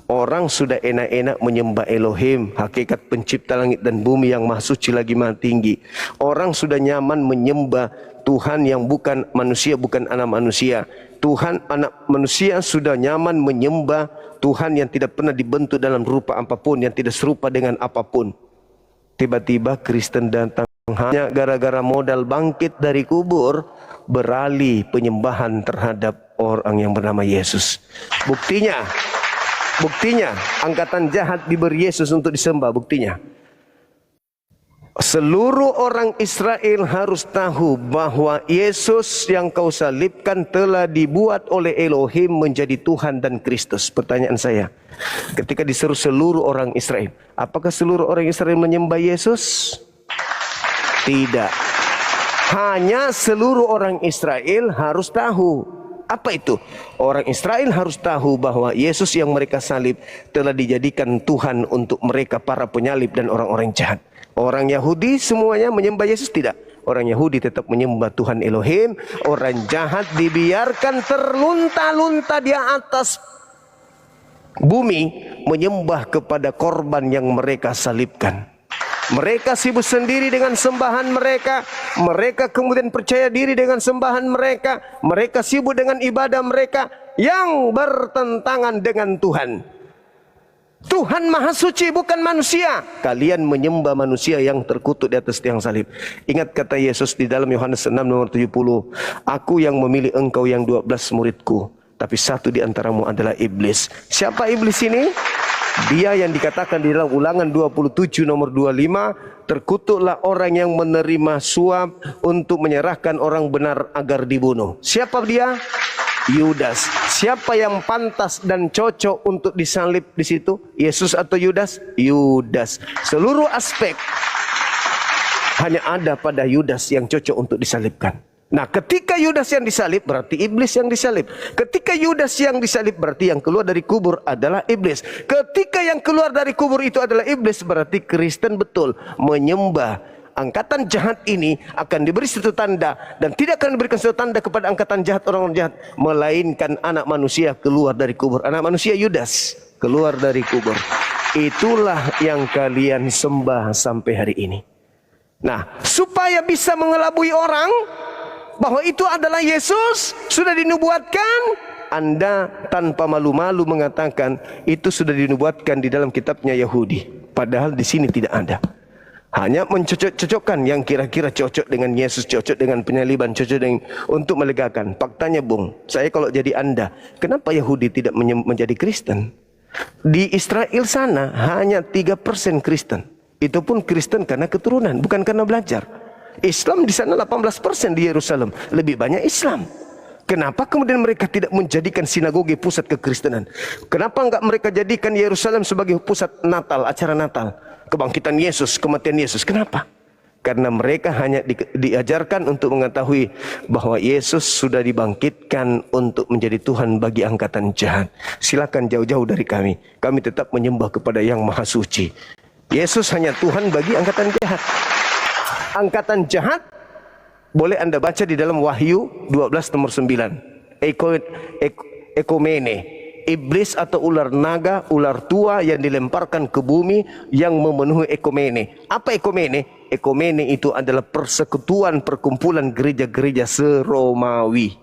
Orang sudah enak-enak menyembah Elohim, hakikat pencipta langit dan bumi yang maha suci lagi maha tinggi. Orang sudah nyaman menyembah Tuhan yang bukan manusia, bukan anak manusia. Tuhan anak manusia sudah nyaman menyembah Tuhan yang tidak pernah dibentuk dalam rupa apapun, yang tidak serupa dengan apapun. Tiba-tiba Kristen datang hanya gara-gara modal bangkit dari kubur, beralih penyembahan terhadap orang yang bernama Yesus. Buktinya angkatan jahat diberi Yesus untuk disembah. Buktinya seluruh orang Israel harus tahu bahwa Yesus yang kau salibkan telah dibuat oleh Elohim menjadi Tuhan dan Kristus. Pertanyaan saya, ketika diseru seluruh orang Israel, apakah seluruh orang Israel menyembah Yesus? Tidak. Hanya seluruh orang Israel harus tahu. Apa itu? Orang Israel harus tahu bahwa Yesus yang mereka salib telah dijadikan Tuhan untuk mereka para penyalib dan orang-orang jahat. Orang Yahudi semuanya menyembah Yesus? Tidak. Orang Yahudi tetap menyembah Tuhan Elohim. Orang jahat dibiarkan terlunta-lunta di atas bumi menyembah kepada korban yang mereka salibkan. Mereka sibuk sendiri dengan sembahan mereka. Mereka kemudian percaya diri dengan sembahan mereka. Mereka sibuk dengan ibadah mereka yang bertentangan dengan Tuhan. Tuhan maha suci, bukan manusia. Kalian menyembah manusia yang terkutuk di atas tiang salib. Ingat kata Yesus di dalam Yohanes 6 nomor 70. Aku yang memilih engkau yang 12 muridku, tapi satu di antaramu adalah iblis. Siapa iblis ini? Dia yang dikatakan di dalam Ulangan 27 nomor 25, terkutuklah orang yang menerima suap untuk menyerahkan orang benar agar dibunuh. Siapa dia? Yudas. Siapa yang pantas dan cocok untuk disalib di situ? Yesus atau Yudas? Yudas. Seluruh aspek hanya ada pada Yudas yang cocok untuk disalibkan. Nah, ketika Yudas yang disalib berarti iblis yang disalib. Ketika Yudas yang disalib berarti yang keluar dari kubur adalah iblis. Ketika yang keluar dari kubur itu adalah iblis berarti Kristen betul menyembah angkatan jahat ini akan diberi satu tanda, dan tidak akan diberikan satu tanda kepada angkatan jahat, orang-orang jahat, melainkan anak manusia keluar dari kubur. Anak manusia Yudas keluar dari kubur. Itulah yang kalian sembah sampai hari ini. Nah, supaya bisa mengelabui orang bahwa itu adalah Yesus, sudah dinubuatkan, Anda tanpa malu-malu mengatakan itu sudah dinubuatkan di dalam kitabnya Yahudi. Padahal di sini tidak ada. Hanya mencocok-cocokkan yang kira-kira cocok dengan Yesus, cocok dengan penyaliban, cocok dengan untuk melegakan. Faktanya, Bung, saya kalau jadi Anda, kenapa Yahudi tidak menjadi Kristen? Di Israel sana hanya 3% Kristen. Itu pun Kristen karena keturunan, bukan karena belajar. Islam di sana 18% di Yerusalem, lebih banyak Islam. Kenapa kemudian mereka tidak menjadikan sinagoge pusat kekristenan? Kenapa enggak mereka jadikan Yerusalem sebagai pusat Natal, acara Natal, kebangkitan Yesus, kematian Yesus? Kenapa? Karena mereka hanya diajarkan untuk mengetahui bahwa Yesus sudah dibangkitkan untuk menjadi Tuhan bagi angkatan jahat. Silakan jauh-jauh dari kami. Kami tetap menyembah kepada Yang Maha Suci. Yesus hanya Tuhan bagi angkatan jahat. Angkatan jahat boleh Anda baca di dalam Wahyu 12 nomor 9. Ekomene, iblis atau ular naga, ular tua yang dilemparkan ke bumi yang memenuhi ekomene. Apa ekomene? Ekomene itu adalah persekutuan, perkumpulan gereja-gereja se-Romawi.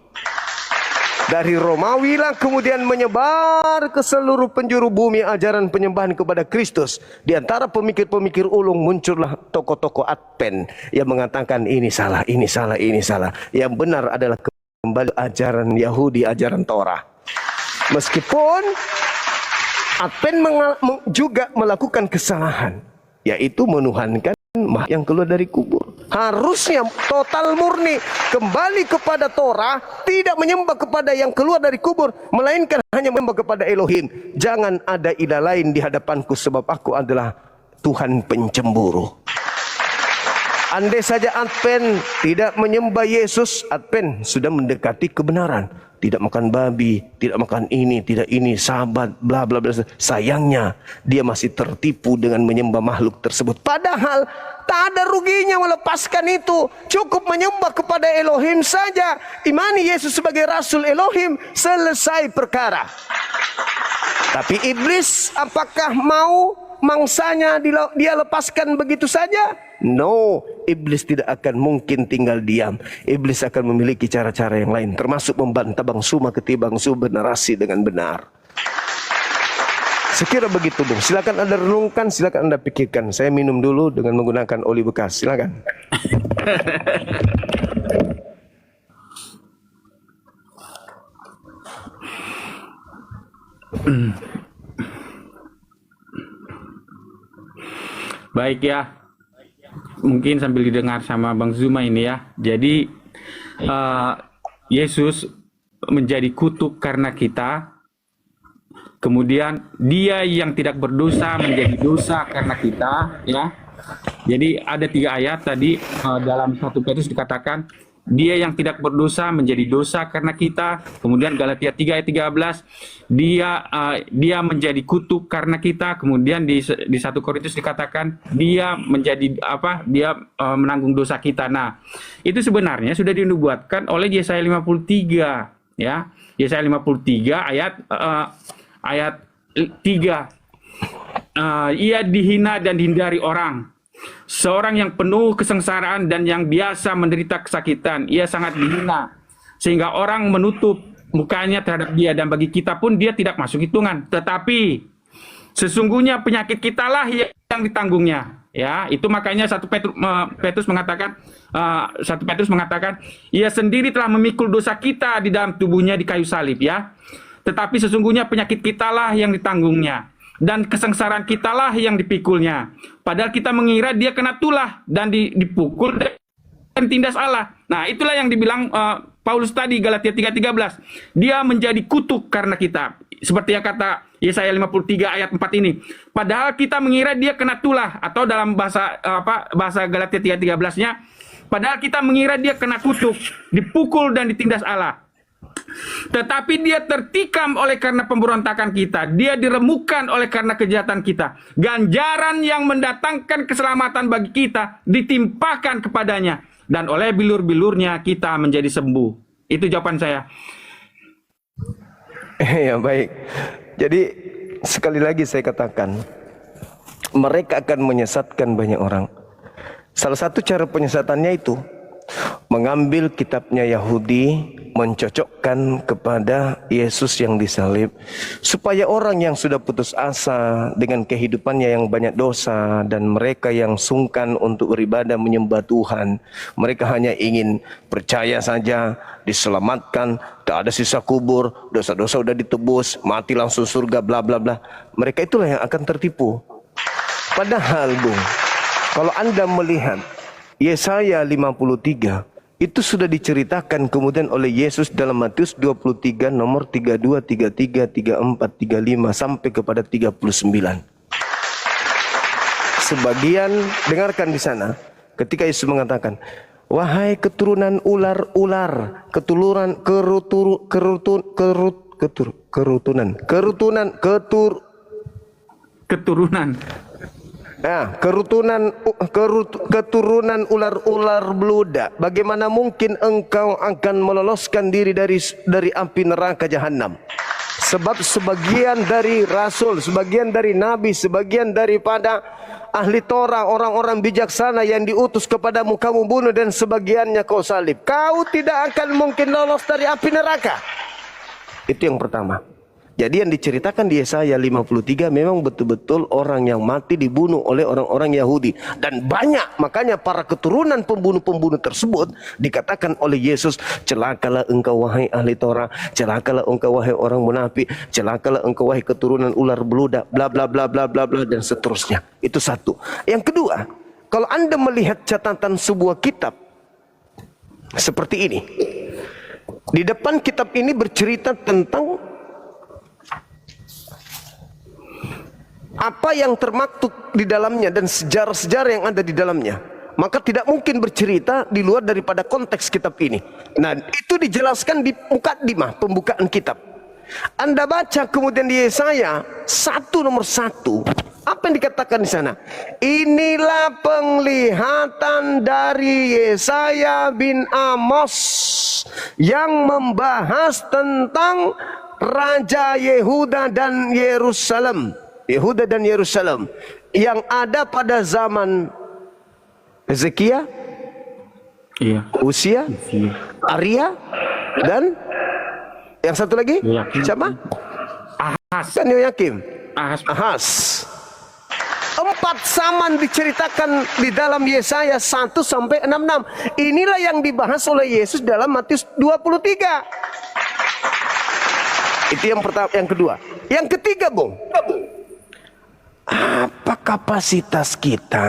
Dari Romawi lah kemudian menyebar ke seluruh penjuru bumi ajaran penyembahan kepada Kristus. Di antara pemikir-pemikir ulung muncullah tokoh-tokoh Advent yang mengatakan ini salah, ini salah, ini salah. Yang benar adalah kembali ajaran Yahudi, ajaran Torah. Meskipun Advent juga melakukan kesalahan, yaitu menuhankan yang keluar dari kubur. Harusnya total murni kembali kepada Torah, tidak menyembah kepada yang keluar dari kubur, melainkan hanya menyembah kepada Elohim. Jangan ada ilah lain di hadapanku, sebab aku adalah Tuhan pencemburu. Andai saja Advent tidak menyembah Yesus, Advent sudah mendekati kebenaran. Tidak makan babi, tidak makan ini, tidak ini, sahabat, bla bla bla. Sayangnya dia masih tertipu dengan menyembah makhluk tersebut. Padahal tak ada ruginya melepaskan itu. Cukup menyembah kepada Elohim saja. Imani Yesus sebagai Rasul Elohim, selesai perkara. Tapi iblis apakah mau mangsanya dia lepaskan begitu saja? No, iblis tidak akan mungkin tinggal diam. Iblis akan memiliki cara-cara yang lain, termasuk membantah bangsuma ketimbang narasi dengan benar. Sekira begitu, Bung. Silakan Anda renungkan, silakan Anda pikirkan. Saya minum dulu dengan menggunakan oli bekas. Silakan. Baik ya, mungkin sambil didengar sama Bang Zuma ini ya. Jadi Yesus menjadi kutuk karena kita. Kemudian dia yang tidak berdosa menjadi dosa karena kita, ya. Jadi ada 3 ayat tadi dalam 1 Petrus dikatakan dia yang tidak berdosa menjadi dosa karena kita. Kemudian Galatia 3 ayat 13 dia menjadi kutuk karena kita. Kemudian di 1 Korintus dikatakan dia menjadi dia menanggung dosa kita. Nah, itu sebenarnya sudah dinubuatkan oleh Yesaya 53, ya. Yesaya 53 ayat 3. Ia dihina dan dihindari orang, seorang yang penuh kesengsaraan dan yang biasa menderita kesakitan. Ia sangat dihina sehingga orang menutup mukanya terhadap dia, dan bagi kita pun dia tidak masuk hitungan. Tetapi sesungguhnya penyakit kitalah yang ditanggungnya, ya. Itu makanya 1 Petrus mengatakan ia sendiri telah memikul dosa kita di dalam tubuhnya di kayu salib, ya. Tetapi sesungguhnya penyakit kitalah yang ditanggungnya. dan kesengsaraan kitalah yang dipikulnya. Padahal kita mengira dia kena tulah dan dipukul dan tindas Allah. Nah, itulah yang dibilang Paulus tadi, Galatia 3:13. Dia menjadi kutuk karena kita. Seperti yang kata Yesaya 53 ayat 4 ini. Padahal kita mengira dia kena tulah, atau dalam bahasa Galatia 3:13-nya, padahal kita mengira dia kena kutuk, dipukul dan ditindas Allah. Tetapi dia tertikam oleh karena pemberontakan kita. Dia diremukkan oleh karena kejahatan kita. Ganjaran yang mendatangkan keselamatan bagi kita ditimpakan kepadanya. Dan oleh bilur-bilurnya kita menjadi sembuh. Itu jawaban saya. Ya, baik. Jadi sekali lagi saya katakan, mereka akan menyesatkan banyak orang. Salah satu cara penyesatannya itu mengambil kitabnya Yahudi, mencocokkan kepada Yesus yang disalib, supaya orang yang sudah putus asa dengan kehidupannya yang banyak dosa, dan mereka yang sungkan untuk beribadah menyembah Tuhan, mereka hanya ingin percaya saja, diselamatkan, tak ada sisa kubur, dosa-dosa sudah ditebus, mati langsung surga, bla bla bla. Mereka itulah yang akan tertipu. Padahal, Bung, kalau Anda melihat Yesaya 53, itu sudah diceritakan kemudian oleh Yesus dalam Matius 23 nomor 32, 33, 34, 35 sampai kepada 39. Sebagian dengarkan di sana ketika Yesus mengatakan, wahai keturunan ular-ular, keturunan ular-ular beludak, bagaimana mungkin engkau akan meloloskan diri dari api neraka jahanam? Sebab sebagian dari rasul, sebagian dari nabi, sebagian daripada ahli Torah, orang-orang bijaksana yang diutus kepadamu, kamu bunuh, dan sebagiannya kau salib. Kau tidak akan mungkin lolos dari api neraka. Itu yang pertama. Jadi yang diceritakan di Yesaya 53 memang betul-betul orang yang mati dibunuh oleh orang-orang Yahudi. Dan banyak, makanya para keturunan pembunuh-pembunuh tersebut dikatakan oleh Yesus, celakalah engkau wahai ahli Torah, celakalah engkau wahai orang munafik, celakalah engkau wahai keturunan ular beludak, bla bla bla bla bla bla, dan seterusnya. Itu satu. Yang kedua, kalau Anda melihat catatan sebuah kitab seperti ini, di depan kitab ini bercerita tentang apa yang termaktub di dalamnya dan sejarah-sejarah yang ada di dalamnya, maka tidak mungkin bercerita di luar daripada konteks kitab ini. Nah, itu dijelaskan di mukaddimah, pembukaan kitab. Anda baca kemudian di Yesaya 1 nomor 1, apa yang dikatakan di sana? Inilah penglihatan dari Yesaya bin Amos yang membahas tentang Raja Yehuda dan Yerusalem. Yehuda dan Yerusalem yang ada pada zaman Hezekia, Usia, Aria, dan yang satu lagi siapa? Ahaz. Kan Yoyakim. Ahaz. 4 zaman diceritakan di dalam Yesaya 1 sampai 66. Inilah yang dibahas oleh Yesus dalam Matius 23. Itu yang pertama, yang kedua. Yang ketiga, Bung, apa kapasitas kita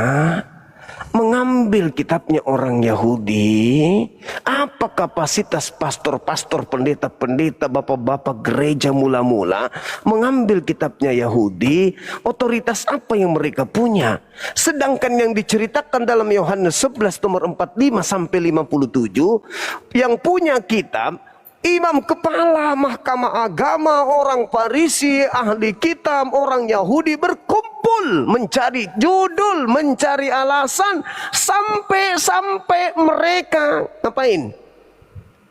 mengambil kitabnya orang Yahudi? Apa kapasitas pastor-pastor, pendeta-pendeta, bapak-bapak gereja mula-mula mengambil kitabnya Yahudi? Otoritas apa yang mereka punya? Sedangkan yang diceritakan dalam Yohanes 11 nomor 45 sampai 57, yang punya kitab imam kepala mahkamah agama, orang Farisi, ahli kitab, orang Yahudi berkumpul mencari judul, mencari alasan, sampai mereka ngapain?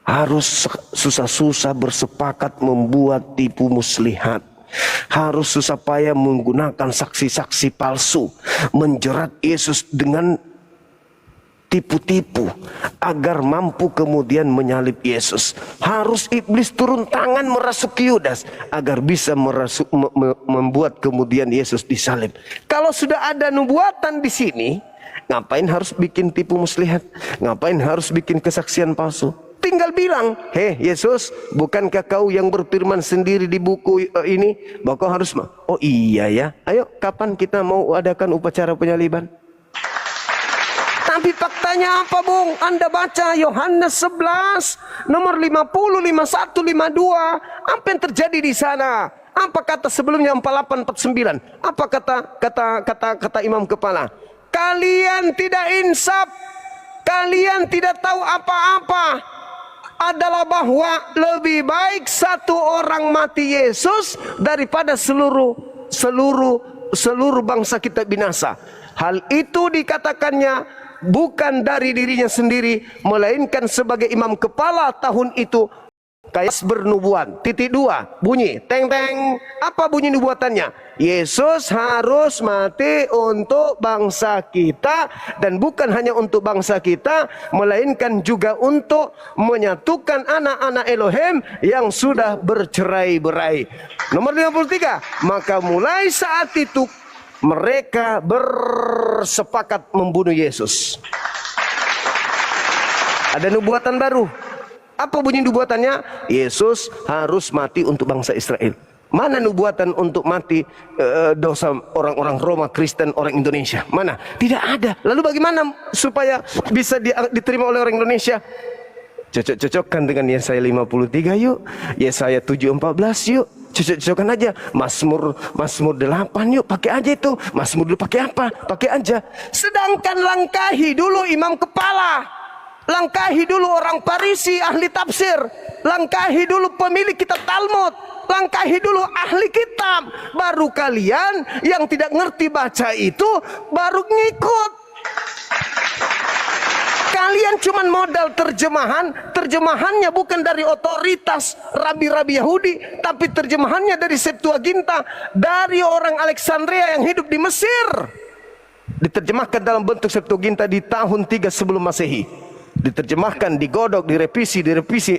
Harus susah-susah bersepakat membuat tipu muslihat. Harus susah payah menggunakan saksi-saksi palsu, menjerat Yesus dengan tipu-tipu agar mampu kemudian menyalib Yesus. Harus iblis turun tangan merasuki Yudas agar bisa membuat kemudian Yesus disalib. Kalau sudah ada nubuatan di sini, ngapain harus bikin tipu muslihat? Ngapain harus bikin kesaksian palsu? tinggal bilang, hei Yesus, bukankah kau yang berfirman sendiri di buku ini bahwa kau harus oh iya ya, ayo kapan kita mau adakan upacara penyaliban? Tapi faktanya apa, Bung? Anda baca Yohanes 11 nomor 50, 51, 52. Apa yang terjadi di sana? Apa kata sebelumnya 48, 49? Apa kata imam kepala? Kalian tidak insaf. Kalian tidak tahu apa-apa. Adalah bahwa lebih baik satu orang mati Yesus daripada seluruh bangsa kita binasa. Hal itu dikatakannya bukan dari dirinya sendiri, melainkan sebagai imam kepala tahun itu. Kayak bernubuat. Titik 2 bunyi teng teng. Apa bunyi nubuatannya? Yesus harus mati untuk bangsa kita, dan bukan hanya untuk bangsa kita, melainkan juga untuk menyatukan anak-anak Elohim yang sudah bercerai-berai. Nomor 53, maka mulai saat itu mereka bersepakat membunuh Yesus. Ada nubuatan baru. Apa bunyi nubuatannya? Yesus harus mati untuk bangsa Israel. Mana nubuatan untuk mati dosa orang-orang Roma, Kristen, orang Indonesia? Mana? Tidak ada. Lalu bagaimana supaya bisa diterima oleh orang Indonesia? Cocok-cocokkan dengan Yesaya 53 yuk. Yesaya 7:14 yuk. Cocok-cocokkan aja. Mazmur 8 yuk, pakai aja itu. Mazmur dulu pakai apa? Pakai aja. Sedangkan langkahi dulu imam kepala. Langkahi dulu orang Farisi ahli tafsir. Langkahi dulu pemilik kitab Talmud. Langkahi dulu ahli kitab. Baru kalian yang tidak ngerti baca itu baru ngikut. Kalian cuman modal terjemahan. Terjemahannya bukan dari otoritas rabi-rabi Yahudi, tapi terjemahannya dari Septuaginta, dari orang Alexandria yang hidup di Mesir. Diterjemahkan dalam bentuk Septuaginta di tahun 3 sebelum Masehi. Diterjemahkan, digodok, direvisi,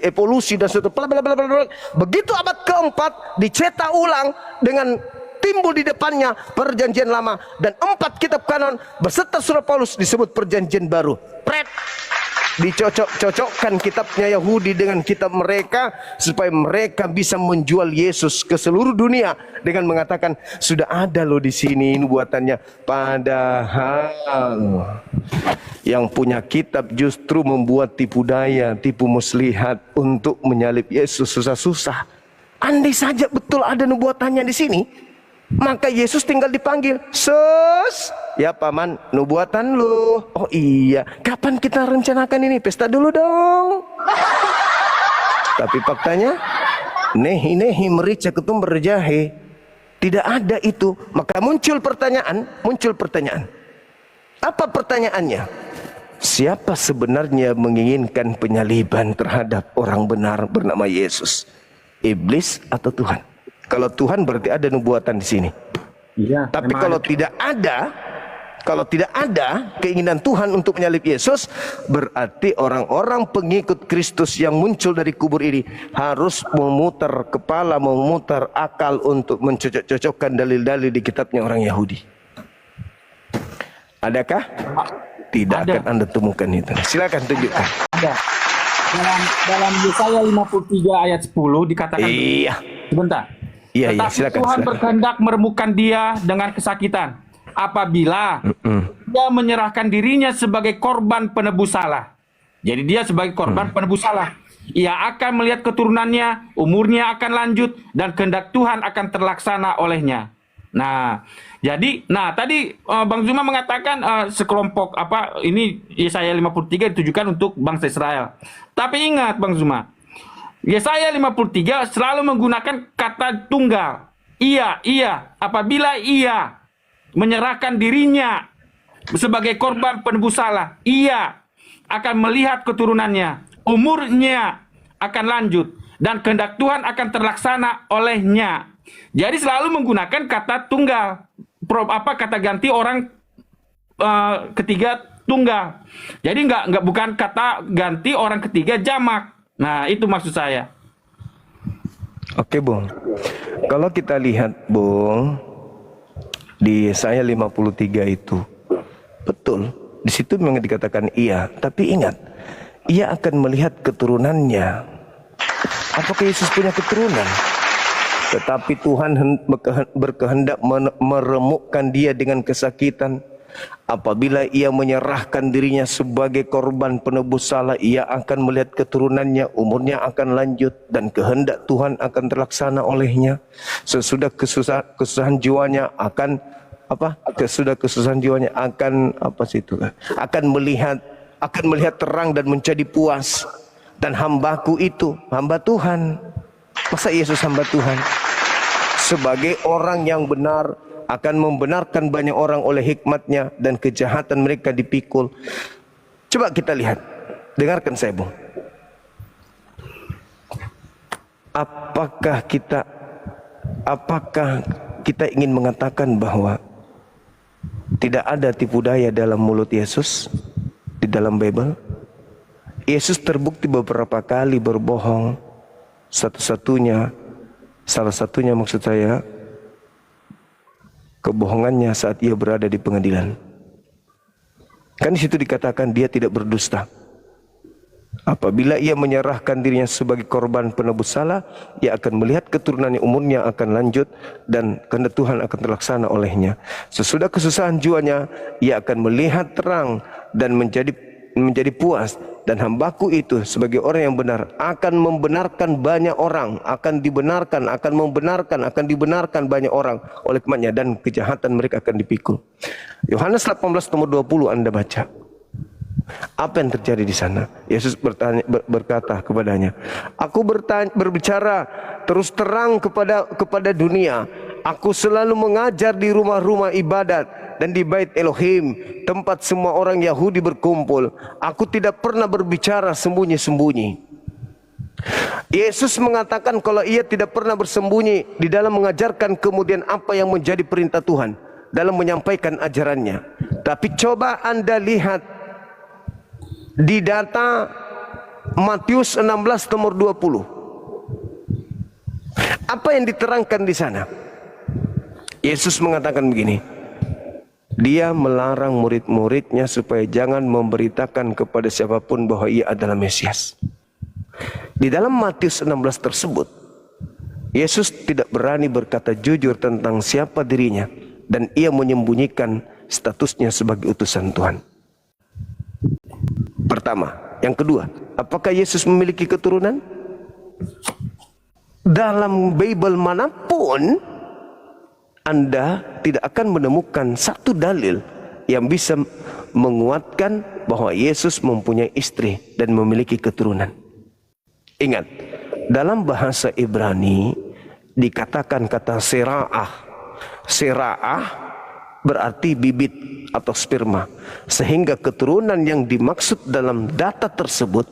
evolusi dan seterusnya. Begitu abad keempat dicetak ulang dengan timbul di depannya perjanjian lama, dan 4 kitab kanon beserta surat Paulus disebut perjanjian baru. Pret, dicocok-cocokkan kitabnya Yahudi dengan kitab mereka supaya mereka bisa menjual Yesus ke seluruh dunia dengan mengatakan sudah ada loh di sini nubuatannya. Padahal yang punya kitab justru membuat tipu daya, tipu muslihat untuk menyalib Yesus susah-susah. Andai saja betul ada nubuatannya di sini, maka Yesus tinggal dipanggil, "Sus, ya paman, nubuatan lu." Oh iya, kapan kita rencanakan ini? Pesta dulu dong. Tapi faktanya, nehi merica ketumbar jahe. Tidak ada itu. Maka muncul pertanyaan. Apa pertanyaannya? Siapa sebenarnya menginginkan penyaliban terhadap orang benar bernama Yesus? Iblis atau Tuhan? Kalau Tuhan berarti ada nubuatan di sini. Iya. Tapi kalau tidak ada keinginan Tuhan untuk menyalib Yesus, berarti orang-orang pengikut Kristus yang muncul dari kubur ini harus memutar kepala, memutar akal untuk mencocok-cocokkan dalil-dalil di kitabnya orang Yahudi. Adakah? Tidak ada. akan Anda temukan itu. Silakan tunjukkan. Ada. Dalam Yesaya 53 ayat 10 dikatakan. Iya. Sebentar. Iya, Tetapi silakan. Tuhan berkehendak meremukkan dia dengan kesakitan apabila dia menyerahkan dirinya sebagai korban penebus salah. Jadi dia sebagai korban penebus salah. Ia akan melihat keturunannya, umurnya akan lanjut, dan kehendak Tuhan akan terlaksana olehnya. Nah, jadi, tadi Bang Zuma mengatakan sekelompok ini Yesaya 53 ditujukan untuk bangsa Israel. Tapi ingat Bang Zuma, Yesaya 53 selalu menggunakan kata tunggal. Ia, apabila ia menyerahkan dirinya sebagai korban penebus salah, ia akan melihat keturunannya, umurnya akan lanjut, dan kehendak Tuhan akan terlaksana olehnya. Jadi selalu menggunakan kata tunggal, kata ganti orang ketiga tunggal. Jadi bukan kata ganti orang ketiga jamak. Nah, itu maksud saya. Oke, Bung. Kalau kita lihat, Bung, di Yesaya 53 itu betul. Di situ memang dikatakan iya, tapi ingat, ia akan melihat keturunannya. Apakah Yesus punya keturunan? Tetapi Tuhan berkehendak meremukkan dia dengan kesakitan. Apabila ia menyerahkan dirinya sebagai korban penebus salah, ia akan melihat keturunannya, umurnya akan lanjut, dan kehendak Tuhan akan terlaksana olehnya. Sesudah kesusahan jiwanya akan akan melihat terang dan menjadi puas. Dan hambaku itu hamba Tuhan. Masa Yesus hamba Tuhan? Sebagai orang yang benar, akan membenarkan banyak orang oleh hikmatnya, dan kejahatan mereka dipikul. Coba kita lihat, dengarkan saya, Bung. Apakah kita ingin mengatakan bahwa tidak ada tipu daya dalam mulut Yesus di dalam Bible? Yesus terbukti beberapa kali berbohong. Salah satunya maksud saya, kebohongannya saat ia berada di pengadilan. Kan di situ dikatakan dia tidak berdusta. Apabila ia menyerahkan dirinya sebagai korban penebus salah, ia akan melihat keturunannya, umurnya akan lanjut, dan kehendak Tuhan akan terlaksana olehnya. Sesudah kesusahan jiwanya, ia akan melihat terang dan menjadi puas. Dan hambaku itu sebagai orang yang benar akan membenarkan banyak orang, akan dibenarkan banyak orang oleh hikmatnya, dan kejahatan mereka akan dipikul. Yohanes 18 nomor 20 Anda baca. Apa yang terjadi di sana? Yesus berkata kepadanya, aku berbicara terus terang kepada dunia. Aku selalu mengajar di rumah-rumah ibadat dan di bait Elohim, tempat semua orang Yahudi berkumpul. Aku tidak pernah berbicara sembunyi-sembunyi. Yesus mengatakan kalau ia tidak pernah bersembunyi di dalam mengajarkan kemudian apa yang menjadi perintah Tuhan dalam menyampaikan ajarannya. Tapi coba Anda lihat di data Matius 16 nomor 20. Apa yang diterangkan di sana? Yesus mengatakan begini. Dia melarang murid-muridnya supaya jangan memberitakan kepada siapapun bahwa ia adalah Mesias. Di dalam Matius 16 tersebut, Yesus tidak berani berkata jujur tentang siapa dirinya, dan ia menyembunyikan statusnya sebagai utusan Tuhan. Pertama. Yang kedua, apakah Yesus memiliki keturunan? Dalam Bible manapun, Anda tidak akan menemukan satu dalil yang bisa menguatkan bahwa Yesus mempunyai istri dan memiliki keturunan. Ingat, dalam bahasa Ibrani dikatakan kata sera'ah. Sera'ah berarti bibit atau sperma. Sehingga keturunan yang dimaksud dalam data tersebut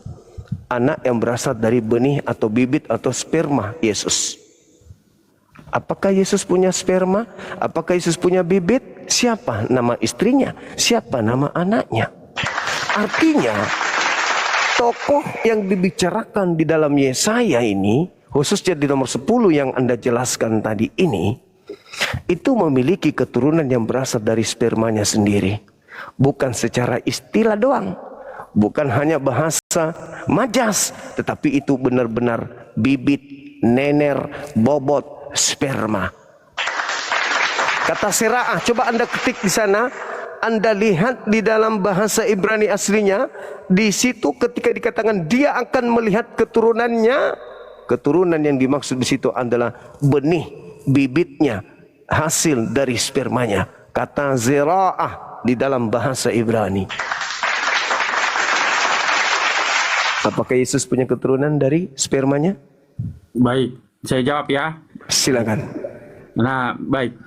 anak yang berasal dari benih atau bibit atau sperma Yesus. Apakah Yesus punya sperma? Apakah Yesus punya bibit? Siapa nama istrinya? Siapa nama anaknya? Artinya, tokoh yang dibicarakan di dalam Yesaya ini, khususnya di nomor 10 yang Anda jelaskan tadi ini, itu memiliki keturunan yang berasal dari spermanya sendiri. Bukan secara istilah doang. Bukan hanya bahasa majas, tetapi itu benar-benar bibit, nener, bobot, sperma. Kata sera'ah, coba Anda ketik di sana, Anda lihat di dalam bahasa Ibrani aslinya, di situ ketika dikatakan dia akan melihat keturunannya, keturunan yang dimaksud di situ adalah benih, bibitnya, hasil dari spermanya. Kata zira'ah di dalam bahasa Ibrani. Apakah Yesus punya keturunan dari spermanya? Baik, saya jawab ya. Silakan. Nah, baik.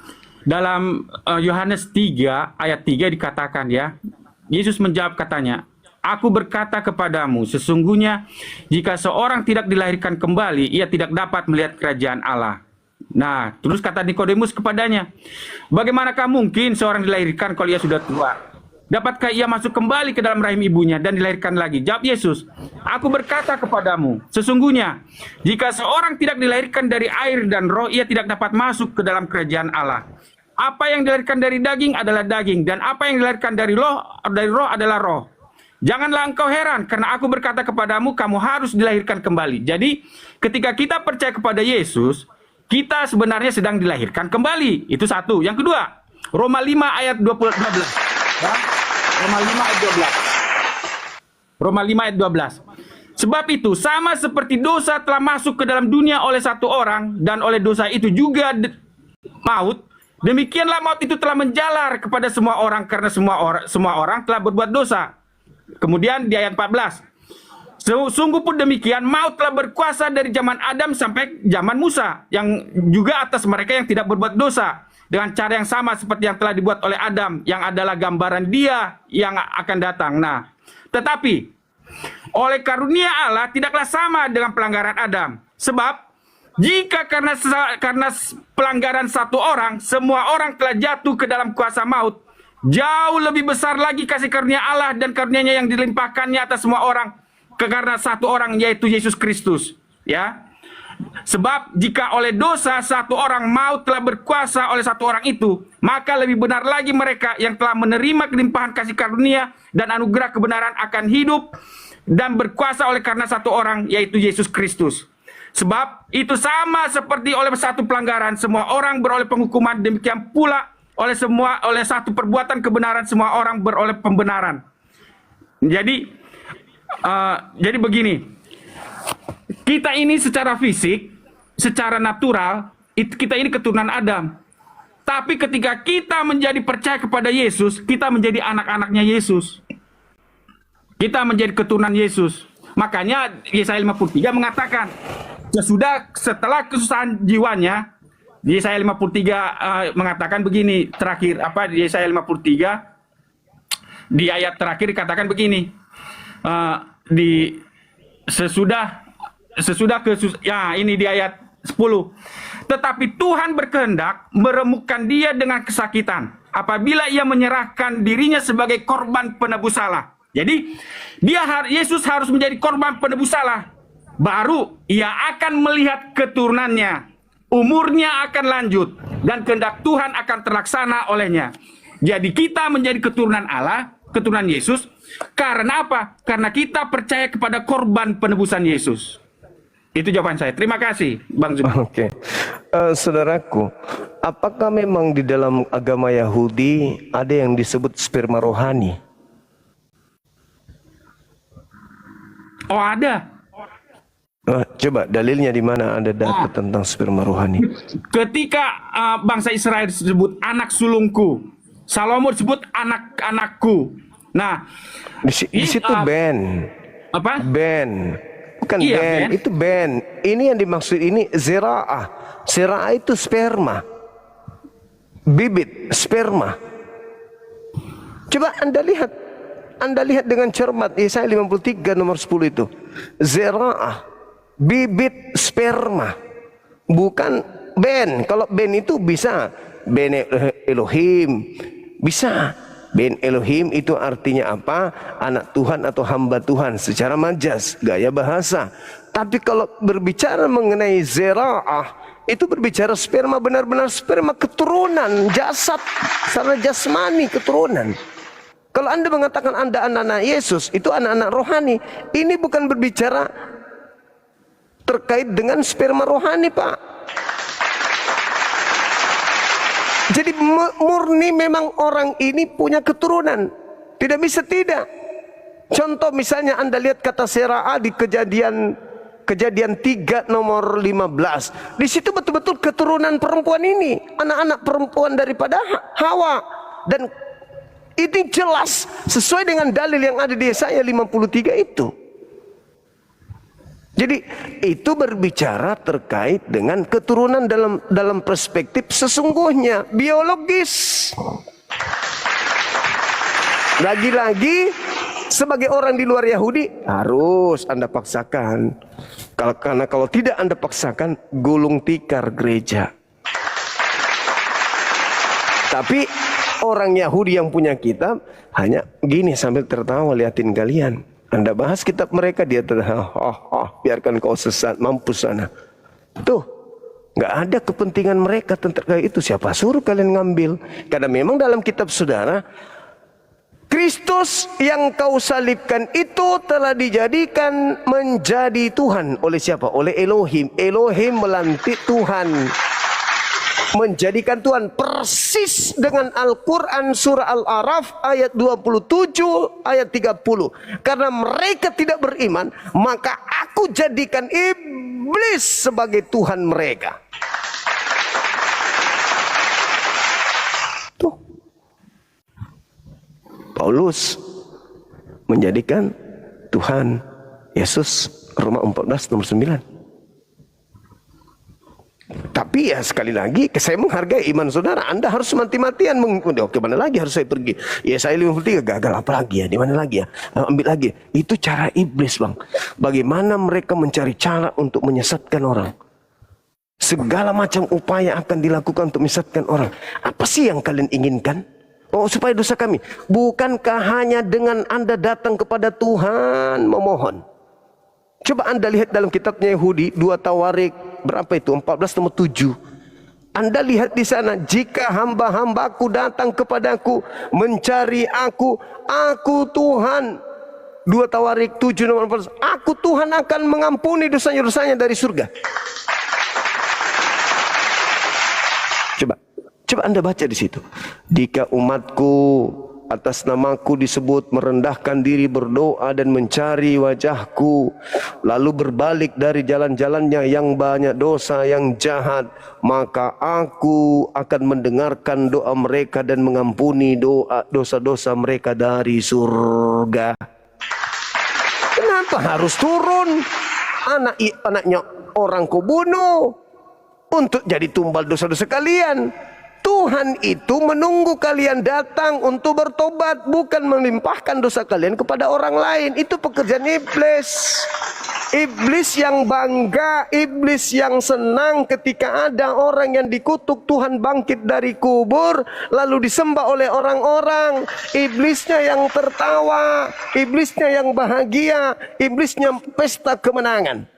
Dalam Yohanes 3 ayat 3 dikatakan ya, Yesus menjawab katanya, aku berkata kepadamu, sesungguhnya jika seorang tidak dilahirkan kembali, ia tidak dapat melihat kerajaan Allah. Nah, terus kata Nikodemus kepadanya, bagaimanakah mungkin seorang dilahirkan kalau ia sudah tua? Dapatkah ia masuk kembali ke dalam rahim ibunya dan dilahirkan lagi? Jawab Yesus, aku berkata kepadamu, sesungguhnya jika seorang tidak dilahirkan dari air dan roh, ia tidak dapat masuk ke dalam kerajaan Allah. Apa yang dilahirkan dari daging adalah daging, dan apa yang dilahirkan dari roh adalah roh. Janganlah engkau heran, karena aku berkata kepadamu, kamu harus dilahirkan kembali. Jadi, ketika kita percaya kepada Yesus, kita sebenarnya sedang dilahirkan kembali. Itu satu. Yang kedua, Roma 5 ayat 12. Ya? Roma 5 ayat 12. Roma 5 ayat 12. Sebab itu, sama seperti dosa telah masuk ke dalam dunia oleh satu orang, dan oleh dosa itu juga maut, demikianlah maut itu telah menjalar kepada semua orang, karena semua orang telah berbuat dosa. Kemudian di ayat 14. Sungguh pun demikian, maut telah berkuasa dari zaman Adam sampai zaman Musa, yang juga atas mereka yang tidak berbuat dosa, dengan cara yang sama seperti yang telah dibuat oleh Adam, yang adalah gambaran Dia yang akan datang. Nah, tetapi oleh karunia Allah tidaklah sama dengan pelanggaran Adam. Sebab jika karena pelanggaran satu orang, semua orang telah jatuh ke dalam kuasa maut, jauh lebih besar lagi kasih karunia Allah dan karunia-Nya yang dilimpahkannya atas semua orang karena satu orang, yaitu Yesus Kristus. Ya. Sebab jika oleh dosa satu orang maut telah berkuasa oleh satu orang itu, maka lebih benar lagi mereka yang telah menerima kelimpahan kasih karunia dan anugerah kebenaran akan hidup dan berkuasa oleh karena satu orang, yaitu Yesus Kristus. Sebab itu sama seperti oleh satu pelanggaran semua orang beroleh penghukuman, demikian pula oleh satu perbuatan kebenaran semua orang beroleh pembenaran. Jadi begini, kita ini secara fisik, secara natural, kita ini keturunan Adam. Tapi ketika kita menjadi percaya kepada Yesus, kita menjadi anak-anaknya Yesus. Kita menjadi keturunan Yesus. Makanya Yesaya 53 mengatakan, setelah kesusahan jiwanya, Yesaya 53 mengatakan begini, terakhir Yesaya 53 di ayat terakhir dikatakan begini, ini di ayat 10. Tetapi Tuhan berkehendak meremukkan dia dengan kesakitan apabila ia menyerahkan dirinya sebagai korban penebus salah. Jadi Yesus harus menjadi korban penebus salah, baru ia akan melihat keturunannya, umurnya akan lanjut, dan kehendak Tuhan akan terlaksana olehnya. Jadi kita menjadi keturunan Allah, keturunan Yesus, karena apa? Karena kita percaya kepada korban penebusan Yesus. Itu jawaban saya. Terima kasih, Bang Zumi. Oke. Saudaraku, apakah memang di dalam agama Yahudi ada yang disebut sperma rohani? Oh, ada. Coba dalilnya di mana ada data tentang sperma rohani? Ketika bangsa Israel disebut anak sulungku, Salomo disebut anak-anakku. Nah, di situ Ben. Apa? Ben. Bukan Iya, Ben, Ben. itu Ben. Ini yang dimaksud ini zera'ah. Zera'ah itu sperma. Bibit sperma. Coba Anda lihat dengan cermat Yesaya 53 nomor 10 itu. Zera'ah, bibit sperma. Bukan Ben. Kalau Ben itu bisa Ben Elohim. Bisa. Ben Elohim itu artinya apa? Anak Tuhan atau hamba Tuhan secara majas, gaya bahasa. Tapi kalau berbicara mengenai zera'ah, itu berbicara sperma, benar-benar sperma keturunan, jasad, secara jasmani keturunan. Kalau Anda mengatakan Anda anak-anak Yesus, itu anak-anak rohani. Ini bukan berbicara terkait dengan sperma rohani, Pak. Jadi murni memang orang ini punya keturunan. Tidak bisa tidak. Contoh misalnya Anda lihat kata Sera'ah di kejadian 3 nomor 15. Di situ betul-betul keturunan perempuan ini, anak-anak perempuan daripada Hawa. Dan ini jelas sesuai dengan dalil yang ada di Yesaya 53 itu. Jadi itu berbicara terkait dengan keturunan dalam perspektif sesungguhnya biologis. Lagi-lagi sebagai orang di luar Yahudi harus Anda paksakan. Karena kalau tidak Anda paksakan, gulung tikar gereja. Tapi orang Yahudi yang punya kitab hanya gini sambil tertawa liatin kalian. Anda bahas kitab mereka, dia biarkan kau sesat, mampus sana. Tuh, nggak ada kepentingan mereka tentang itu. Siapa suruh kalian ngambil? Karena memang dalam kitab saudara Kristus yang kau salibkan itu telah dijadikan menjadi Tuhan oleh siapa? Oleh Elohim. Elohim melantik Tuhan, menjadikan Tuhan, persis dengan Al-Quran surah Al-A'raf ayat 27 ayat 30. Karena mereka tidak beriman, maka aku jadikan iblis sebagai Tuhan mereka. Tuh, Paulus menjadikan Tuhan Yesus, Roma 14 nomor 9. Tapi ya sekali lagi, saya menghargai iman saudara. Anda harus mati-matian oke, mana lagi harus saya pergi? Ya saya 53 gagal, apa lagi ya? Di mana lagi ya? Ambil lagi. Itu cara iblis, Bang. Bagaimana mereka mencari cara untuk menyesatkan orang. Segala macam upaya akan dilakukan untuk menyesatkan orang. Apa sih yang kalian inginkan? Oh, supaya dosa kami. Bukankah hanya dengan Anda datang kepada Tuhan memohon? Coba Anda lihat dalam kitabnya Yahudi 2 Tawarik berapa itu? 14 nomor 7. Anda lihat di sana, jika hamba-hambaku datang kepadaku mencari aku Tuhan. 2 Tawarik 7 nomor 14. Aku Tuhan akan mengampuni dosanya-dosanya dari surga. Coba Anda baca di situ. Jika umatku atas namaku disebut merendahkan diri, berdoa dan mencari wajahku, lalu berbalik dari jalan-jalannya yang banyak dosa, yang jahat, maka aku akan mendengarkan doa mereka dan mengampuni dosa-dosa mereka dari surga. Kenapa harus turun? Anaknya orang kau bunuh untuk jadi tumbal dosa-dosa kalian. Tuhan itu menunggu kalian datang untuk bertobat, bukan melimpahkan dosa kalian kepada orang lain. Itu pekerjaan iblis. Iblis yang bangga, iblis yang senang ketika ada orang yang dikutuk Tuhan bangkit dari kubur, lalu disembah oleh orang-orang. Iblisnya yang tertawa, iblisnya yang bahagia, iblisnya pesta kemenangan.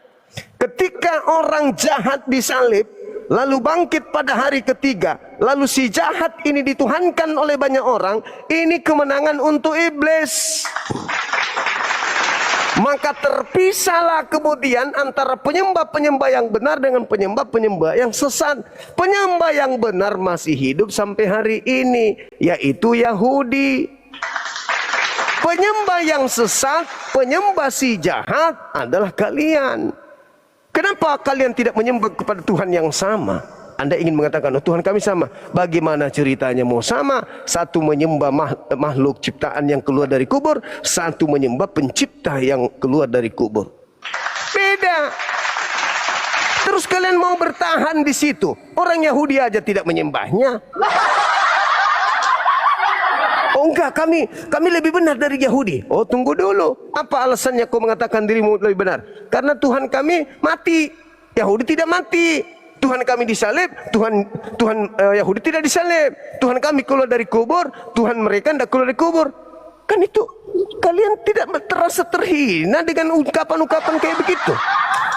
Ketika orang jahat disalib, lalu bangkit pada hari ketiga, lalu si jahat ini dituhankan oleh banyak orang, ini kemenangan untuk iblis. Maka terpisahlah kemudian antara penyembah-penyembah yang benar dengan penyembah-penyembah yang sesat. Penyembah yang benar masih hidup sampai hari ini, yaitu Yahudi. Penyembah yang sesat, penyembah si jahat adalah kalian. Kenapa kalian tidak menyembah kepada Tuhan yang sama? Anda ingin mengatakan, oh, Tuhan kami sama. Bagaimana ceritanya mau sama? Satu menyembah makhluk ciptaan yang keluar dari kubur, satu menyembah pencipta yang keluar dari kubur. Beda. Terus kalian mau bertahan di situ? Orang Yahudi aja tidak menyembahnya. Oh enggak, kami lebih benar dari Yahudi. Oh tunggu dulu. Apa alasannya kau mengatakan dirimu lebih benar? Karena Tuhan kami mati. Yahudi tidak mati. Tuhan kami disalib. Tuhan Yahudi tidak disalib. Tuhan kami keluar dari kubur. Tuhan mereka tidak keluar dari kubur. Kan itu kalian tidak terasa terhina dengan ungkapan-ungkapan kayak begitu.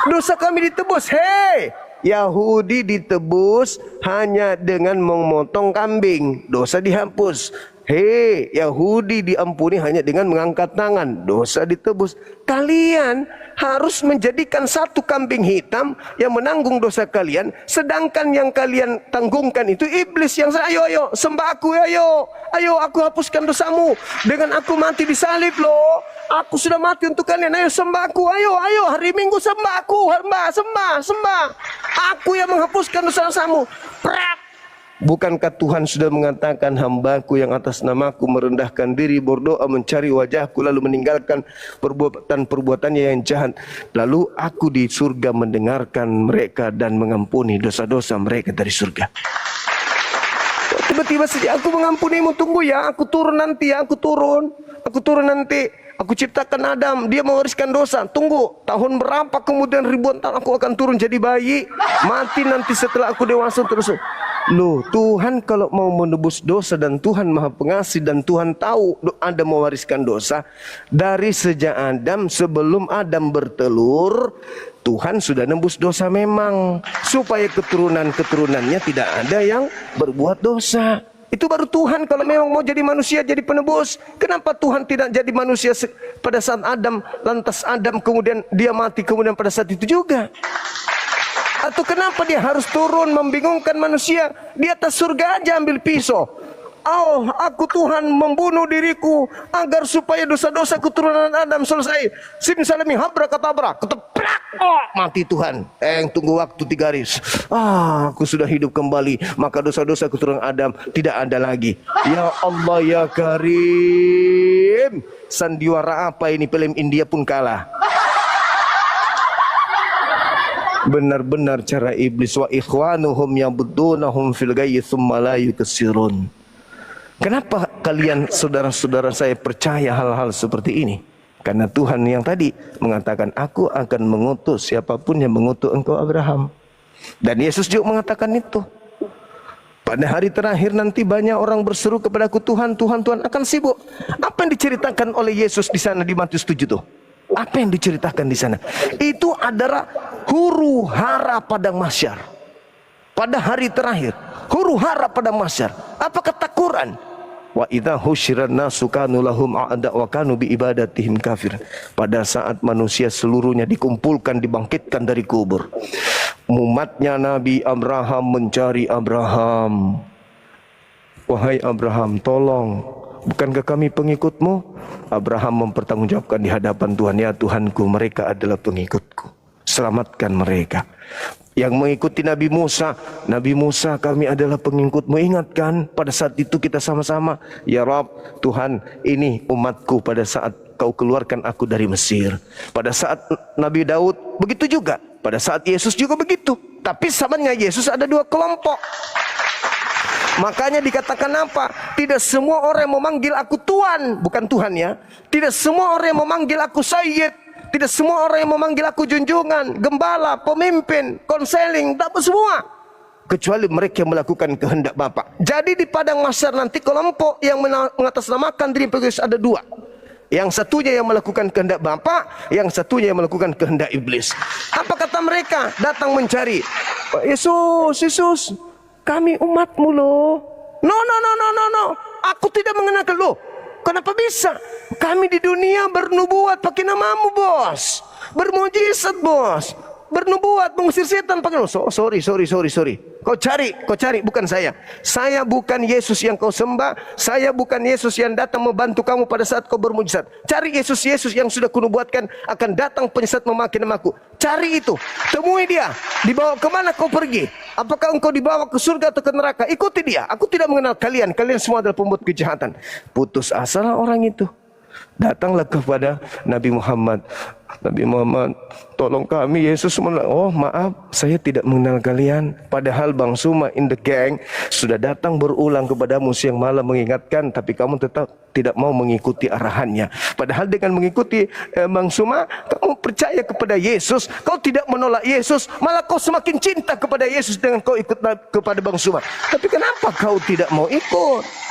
Dosa kami ditebus. Hei, Yahudi ditebus hanya dengan memotong kambing. Dosa dihapus. Hei, Yahudi diampuni hanya dengan mengangkat tangan. Dosa ditebus. Kalian harus menjadikan satu kambing hitam yang menanggung dosa kalian. Sedangkan yang kalian tanggungkan itu iblis yang ayo sembah aku, ayo aku hapuskan dosamu dengan aku mati di salib loh. Aku sudah mati untuk kalian. Ayo sembah aku, ayo hari Minggu sembah aku, sembah. Aku yang menghapuskan dosa-dosamu. Prak. Bukankah Tuhan sudah mengatakan, hambaku yang atas namaku merendahkan diri, berdoa, mencari wajahku, lalu meninggalkan perbuatan-perbuatannya yang jahat, lalu aku di surga mendengarkan mereka dan mengampuni dosa-dosa mereka dari surga. Tiba-tiba saja aku mengampunimu, tunggu ya, aku turun nanti. Aku ciptakan Adam, dia mewariskan dosa. Tunggu, tahun berapa kemudian ribuan tahun aku akan turun jadi bayi, mati nanti setelah aku dewasa terus. Loh, Tuhan kalau mau menebus dosa, dan Tuhan Maha Pengasih, dan Tuhan tahu Anda mewariskan dosa dari sejak Adam, sebelum Adam bertelur, Tuhan sudah nebus dosa memang, supaya keturunan-keturunannya tidak ada yang berbuat dosa. Itu baru Tuhan kalau memang mau jadi manusia, jadi penebus. Kenapa Tuhan tidak jadi manusia pada saat Adam, lantas Adam kemudian dia mati, kemudian pada saat itu juga? Atau kenapa dia harus turun membingungkan manusia? Di atas surga aja ambil pisau. Oh, aku Tuhan membunuh diriku agar supaya dosa-dosa keturunan Adam selesai. Simsalami habra-katabra, keteprak. Oh, mati Tuhan. Tunggu waktu 3 hari. Aku sudah hidup kembali. Maka dosa-dosa keturunan Adam tidak ada lagi. Ya Allah ya Karim. Sandiwara apa ini, film India pun kalah. Benar-benar cara iblis. Wa ikhwanuhum yabudunahum fil gayyi thumma la yukessirun. Kenapa kalian saudara-saudara saya percaya hal-hal seperti ini? Karena Tuhan yang tadi mengatakan, aku akan mengutus siapapun yang mengutus engkau Abraham. Dan Yesus juga mengatakan itu. Pada hari terakhir nanti banyak orang berseru kepadaku, Tuhan, Tuhan, Tuhan, akan sibuk. Apa yang diceritakan oleh Yesus di sana di Matius 7 tuh? Apa yang diceritakan di sana? Itu adalah huru hara padang mahsyar. Pada hari terakhir, huru hara padang mahsyar. Apa kata Quran? Wa idza husyiran nasu kanu lahum a'da wa kanu bi ibadatihim kafir. Pada saat manusia seluruhnya dikumpulkan, dibangkitkan dari kubur, umatnya Nabi Abraham mencari Abraham. Wahai Abraham, tolong, bukankah kami pengikutmu? Abraham mempertanggungjawabkan di hadapan Tuhan, ya Tuhanku, mereka adalah pengikutku, selamatkan mereka. Yang mengikuti Nabi Musa, kami adalah pengikutmu. Ingatkan pada saat itu kita sama-sama, ya Rabb, Tuhan, ini umatku pada saat kau keluarkan aku dari Mesir. Pada saat Nabi Daud begitu juga, pada saat Yesus juga begitu. Tapi zamannya Yesus ada 2 kelompok. Makanya dikatakan apa? Tidak semua orang yang memanggil aku Tuhan, bukan Tuhan ya. Tidak semua orang yang memanggil aku Sayyid. Tidak semua orang yang memanggil aku junjungan, gembala, pemimpin, konseling, tak semua. Kecuali mereka yang melakukan kehendak Bapa. Jadi di padang mahsyar nanti kelompok yang mengatasnamakan diri Yesus ada 2. Yang satunya yang melakukan kehendak Bapa, yang satunya yang melakukan kehendak iblis. Apa kata mereka? Datang mencari. Yesus, kami umatmu loh. No. Aku tidak mengenal lo. Kenapa bisa? Kami di dunia bernubuat pakai namamu, bos. Bermujizat, bos. Bernubuat mengusir setan pakai sorry. Kau cari, bukan saya. Saya bukan Yesus yang kau sembah. Saya bukan Yesus yang datang membantu kamu pada saat kau bermujizat. Cari Yesus yang sudah kunubuatkan akan datang penyesat memakai namaku. Cari itu, temui dia. Dibawa kemana kau pergi? Apakah engkau dibawa ke surga atau ke neraka? Ikuti dia. Aku tidak mengenal kalian. Kalian semua adalah pembuat kejahatan. Putus asalah orang itu. Datanglah kepada Nabi Muhammad. Nabi Muhammad, tolong kami. Yesus oh maaf, saya tidak mengenal kalian. Padahal Bang Suma in the gang sudah datang berulang kepadamu siang malam mengingatkan, tapi kamu tetap tidak mau mengikuti arahannya. Padahal dengan mengikuti Bang Suma, kamu percaya kepada Yesus. Kau tidak menolak Yesus, malah kau semakin cinta kepada Yesus dengan kau ikut kepada Bang Suma. Tapi kenapa kau tidak mau ikut?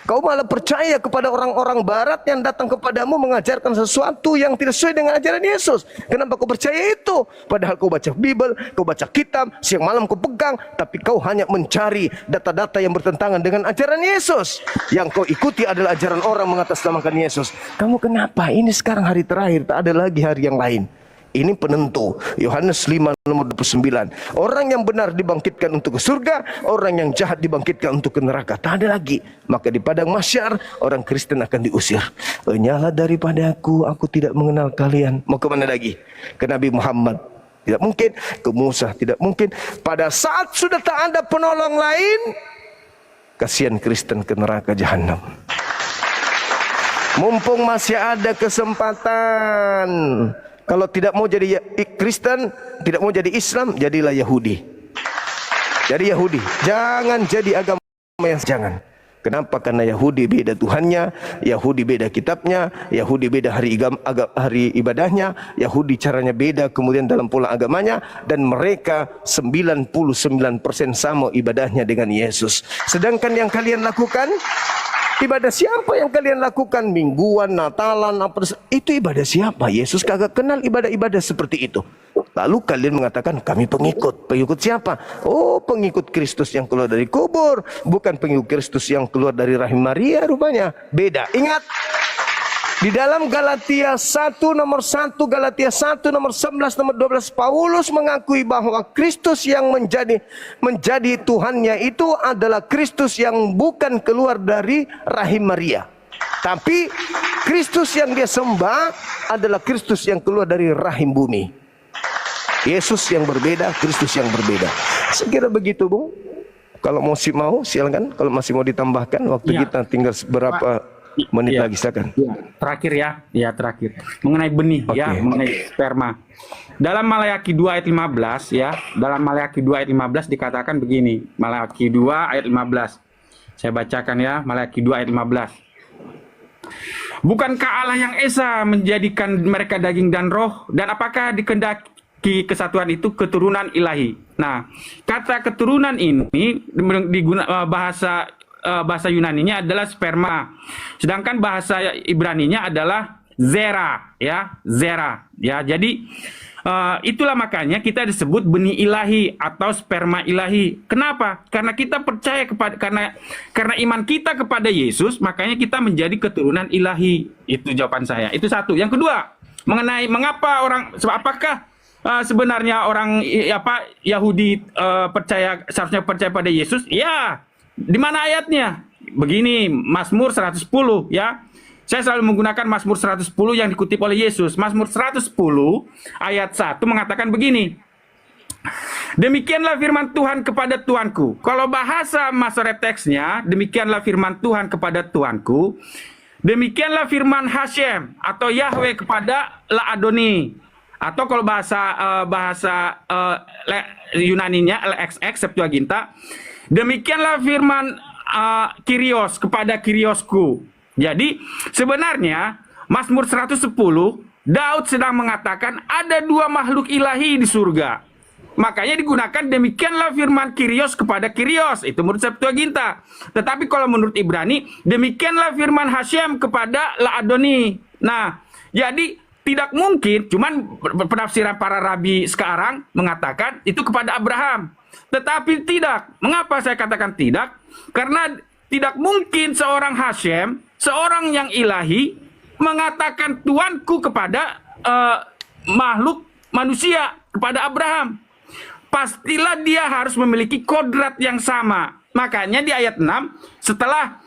Kau malah percaya kepada orang-orang barat yang datang kepadamu mengajarkan sesuatu yang tidak sesuai dengan ajaran Yesus. Kenapa kau percaya itu? Padahal kau baca Bible, kau baca kitab, siang malam kau pegang, tapi kau hanya mencari data-data yang bertentangan dengan ajaran Yesus. Yang kau ikuti adalah ajaran orang mengatasnamakan Yesus. Kamu kenapa? Ini sekarang hari terakhir, tak ada lagi hari yang lain. Ini penentu. Yohanes 5 nomor 29. Orang yang benar dibangkitkan untuk ke surga, orang yang jahat dibangkitkan untuk ke neraka. Tak ada lagi. Maka di padang mahsyar orang Kristen akan diusir. Enyalah daripada aku tidak mengenal kalian. Mau kemana lagi? Ke Nabi Muhammad. Tidak mungkin. Ke Musa. Tidak mungkin. Pada saat sudah tak ada penolong lain, kasihan Kristen ke neraka jahanam. Mumpung masih ada kesempatan. Kalau tidak mau jadi Kristen, tidak mau jadi Islam, jadilah Yahudi. Jadi Yahudi. Jangan jadi agama yang jangan. Kenapa? Karena Yahudi beda Tuhannya, Yahudi beda kitabnya, Yahudi beda hari ibadahnya, Yahudi caranya beda kemudian dalam pola agamanya, dan mereka 99% sama ibadahnya dengan Yesus. Sedangkan yang kalian lakukan, ibadah siapa yang kalian lakukan? Mingguan, Natalan, apa itu ibadah siapa? Yesus kagak kenal ibadah-ibadah seperti itu. Lalu kalian mengatakan kami pengikut. Pengikut siapa? Oh, pengikut Kristus yang keluar dari kubur, bukan pengikut Kristus yang keluar dari rahim Maria rupanya. Beda. Ingat, di dalam Galatia 1 nomor 1, Galatia 1 nomor 11, nomor 12, Paulus mengakui bahwa Kristus yang menjadi Tuhannya itu adalah Kristus yang bukan keluar dari rahim Maria. Tapi Kristus yang dia sembah adalah Kristus yang keluar dari rahim bumi. Yesus yang berbeda, Kristus yang berbeda. Sekira begitu, Bung. Kalau mau silakan. Kalau masih mau ditambahkan, waktu Ya. kita tinggal beberapa menit Ya. lagi, silakan. Terakhir ya, terakhir. Mengenai benih ya, Oke. mengenai sperma. Dalam Maleakhi 2 ayat 15 ya, dalam Maleakhi 2 ayat 15 dikatakan begini. Maleakhi 2 ayat 15. Saya bacakan ya, Maleakhi 2 ayat 15. Bukankah Allah yang Esa menjadikan mereka daging dan roh, dan apakah dikehendaki kesatuan itu keturunan ilahi? Nah, kata keturunan ini bahasa Yunaninya adalah sperma, sedangkan bahasa Ibraninya adalah zera, ya, zera, ya. Jadi itulah makanya kita disebut benih ilahi atau sperma ilahi. Kenapa? Karena kita percaya karena iman kita kepada Yesus, makanya kita menjadi keturunan ilahi. Itu jawaban saya. Itu satu. Yang kedua, mengenai mengapa apakah sebenarnya orang Yahudi seharusnya percaya pada Yesus? Ya. Di mana ayatnya? Begini, Mazmur 110 ya. Saya selalu menggunakan Mazmur 110 yang dikutip oleh Yesus. Mazmur 110 ayat 1 mengatakan begini. Demikianlah firman Tuhan kepada Tuanku. Kalau bahasa Masoret teksnya, demikianlah firman Tuhan kepada Tuanku. Demikianlah firman Hashem atau Yahweh kepada Laadoni. Atau kalau bahasa Yunaninya LXX Septuaginta, demikianlah firman Kyrios kepada Kyriosku. Jadi sebenarnya Mazmur 110 Daud sedang mengatakan ada dua makhluk ilahi di surga. Makanya digunakan demikianlah firman Kyrios kepada Kyrios. Itu menurut Septuaginta. Tetapi kalau menurut Ibrani, demikianlah firman Hashem kepada Laadoni. Nah, jadi tidak mungkin, cuman penafsiran para rabi sekarang mengatakan itu kepada Abraham. Tetapi tidak. Mengapa saya katakan tidak? Karena tidak mungkin seorang Hashem, seorang yang ilahi, mengatakan Tuanku kepada makhluk manusia, kepada Abraham. Pastilah dia harus memiliki kodrat yang sama. Makanya di ayat 6, setelah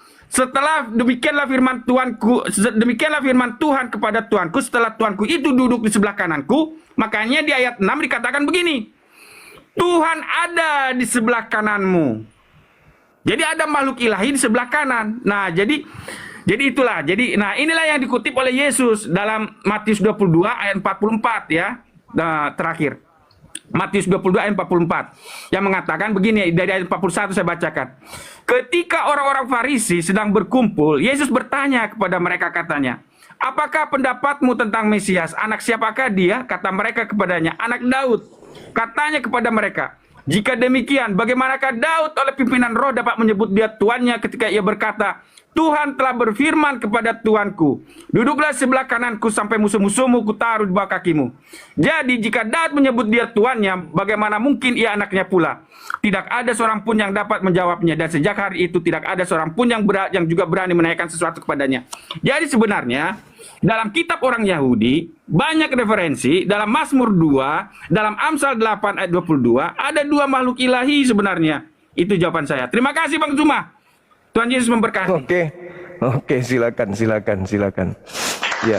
demikianlah firman Tuanku, demikianlah firman Tuhan kepada Tuanku, setelah Tuanku itu duduk di sebelah kananku, makanya di ayat 6 dikatakan begini, Tuhan ada di sebelah kananmu. Jadi ada makhluk ilahi di sebelah kanan. Nah, jadi itulah. Nah, inilah yang dikutip oleh Yesus dalam Matius 22 ayat 44 ya. Nah, terakhir. Matius 22 ayat 44 yang mengatakan begini, dari ayat 41 saya bacakan. Ketika orang-orang Farisi sedang berkumpul, Yesus bertanya kepada mereka katanya, apakah pendapatmu tentang Mesias? Anak siapakah dia? Kata mereka kepadanya, anak Daud. Katanya kepada mereka, jika demikian, bagaimanakah Daud oleh pimpinan roh dapat menyebut dia tuannya ketika ia berkata, Tuhan telah berfirman kepada Tuanku, duduklah sebelah kananku sampai musuh-musuhmu kutaruh di bawah kakimu. Jadi jika Daud menyebut dia tuannya, bagaimana mungkin ia anaknya pula? Tidak ada seorang pun yang dapat menjawabnya, dan sejak hari itu tidak ada seorang pun yang juga berani menanyakan sesuatu kepadanya. Jadi sebenarnya dalam kitab orang Yahudi banyak referensi, dalam Mazmur 2, dalam Amsal 8 ayat 22 ada dua makhluk ilahi sebenarnya. Itu jawaban saya. Terima kasih Bang Zuma. Tuhan Yesus memberkati. Oke, silakan. Ya,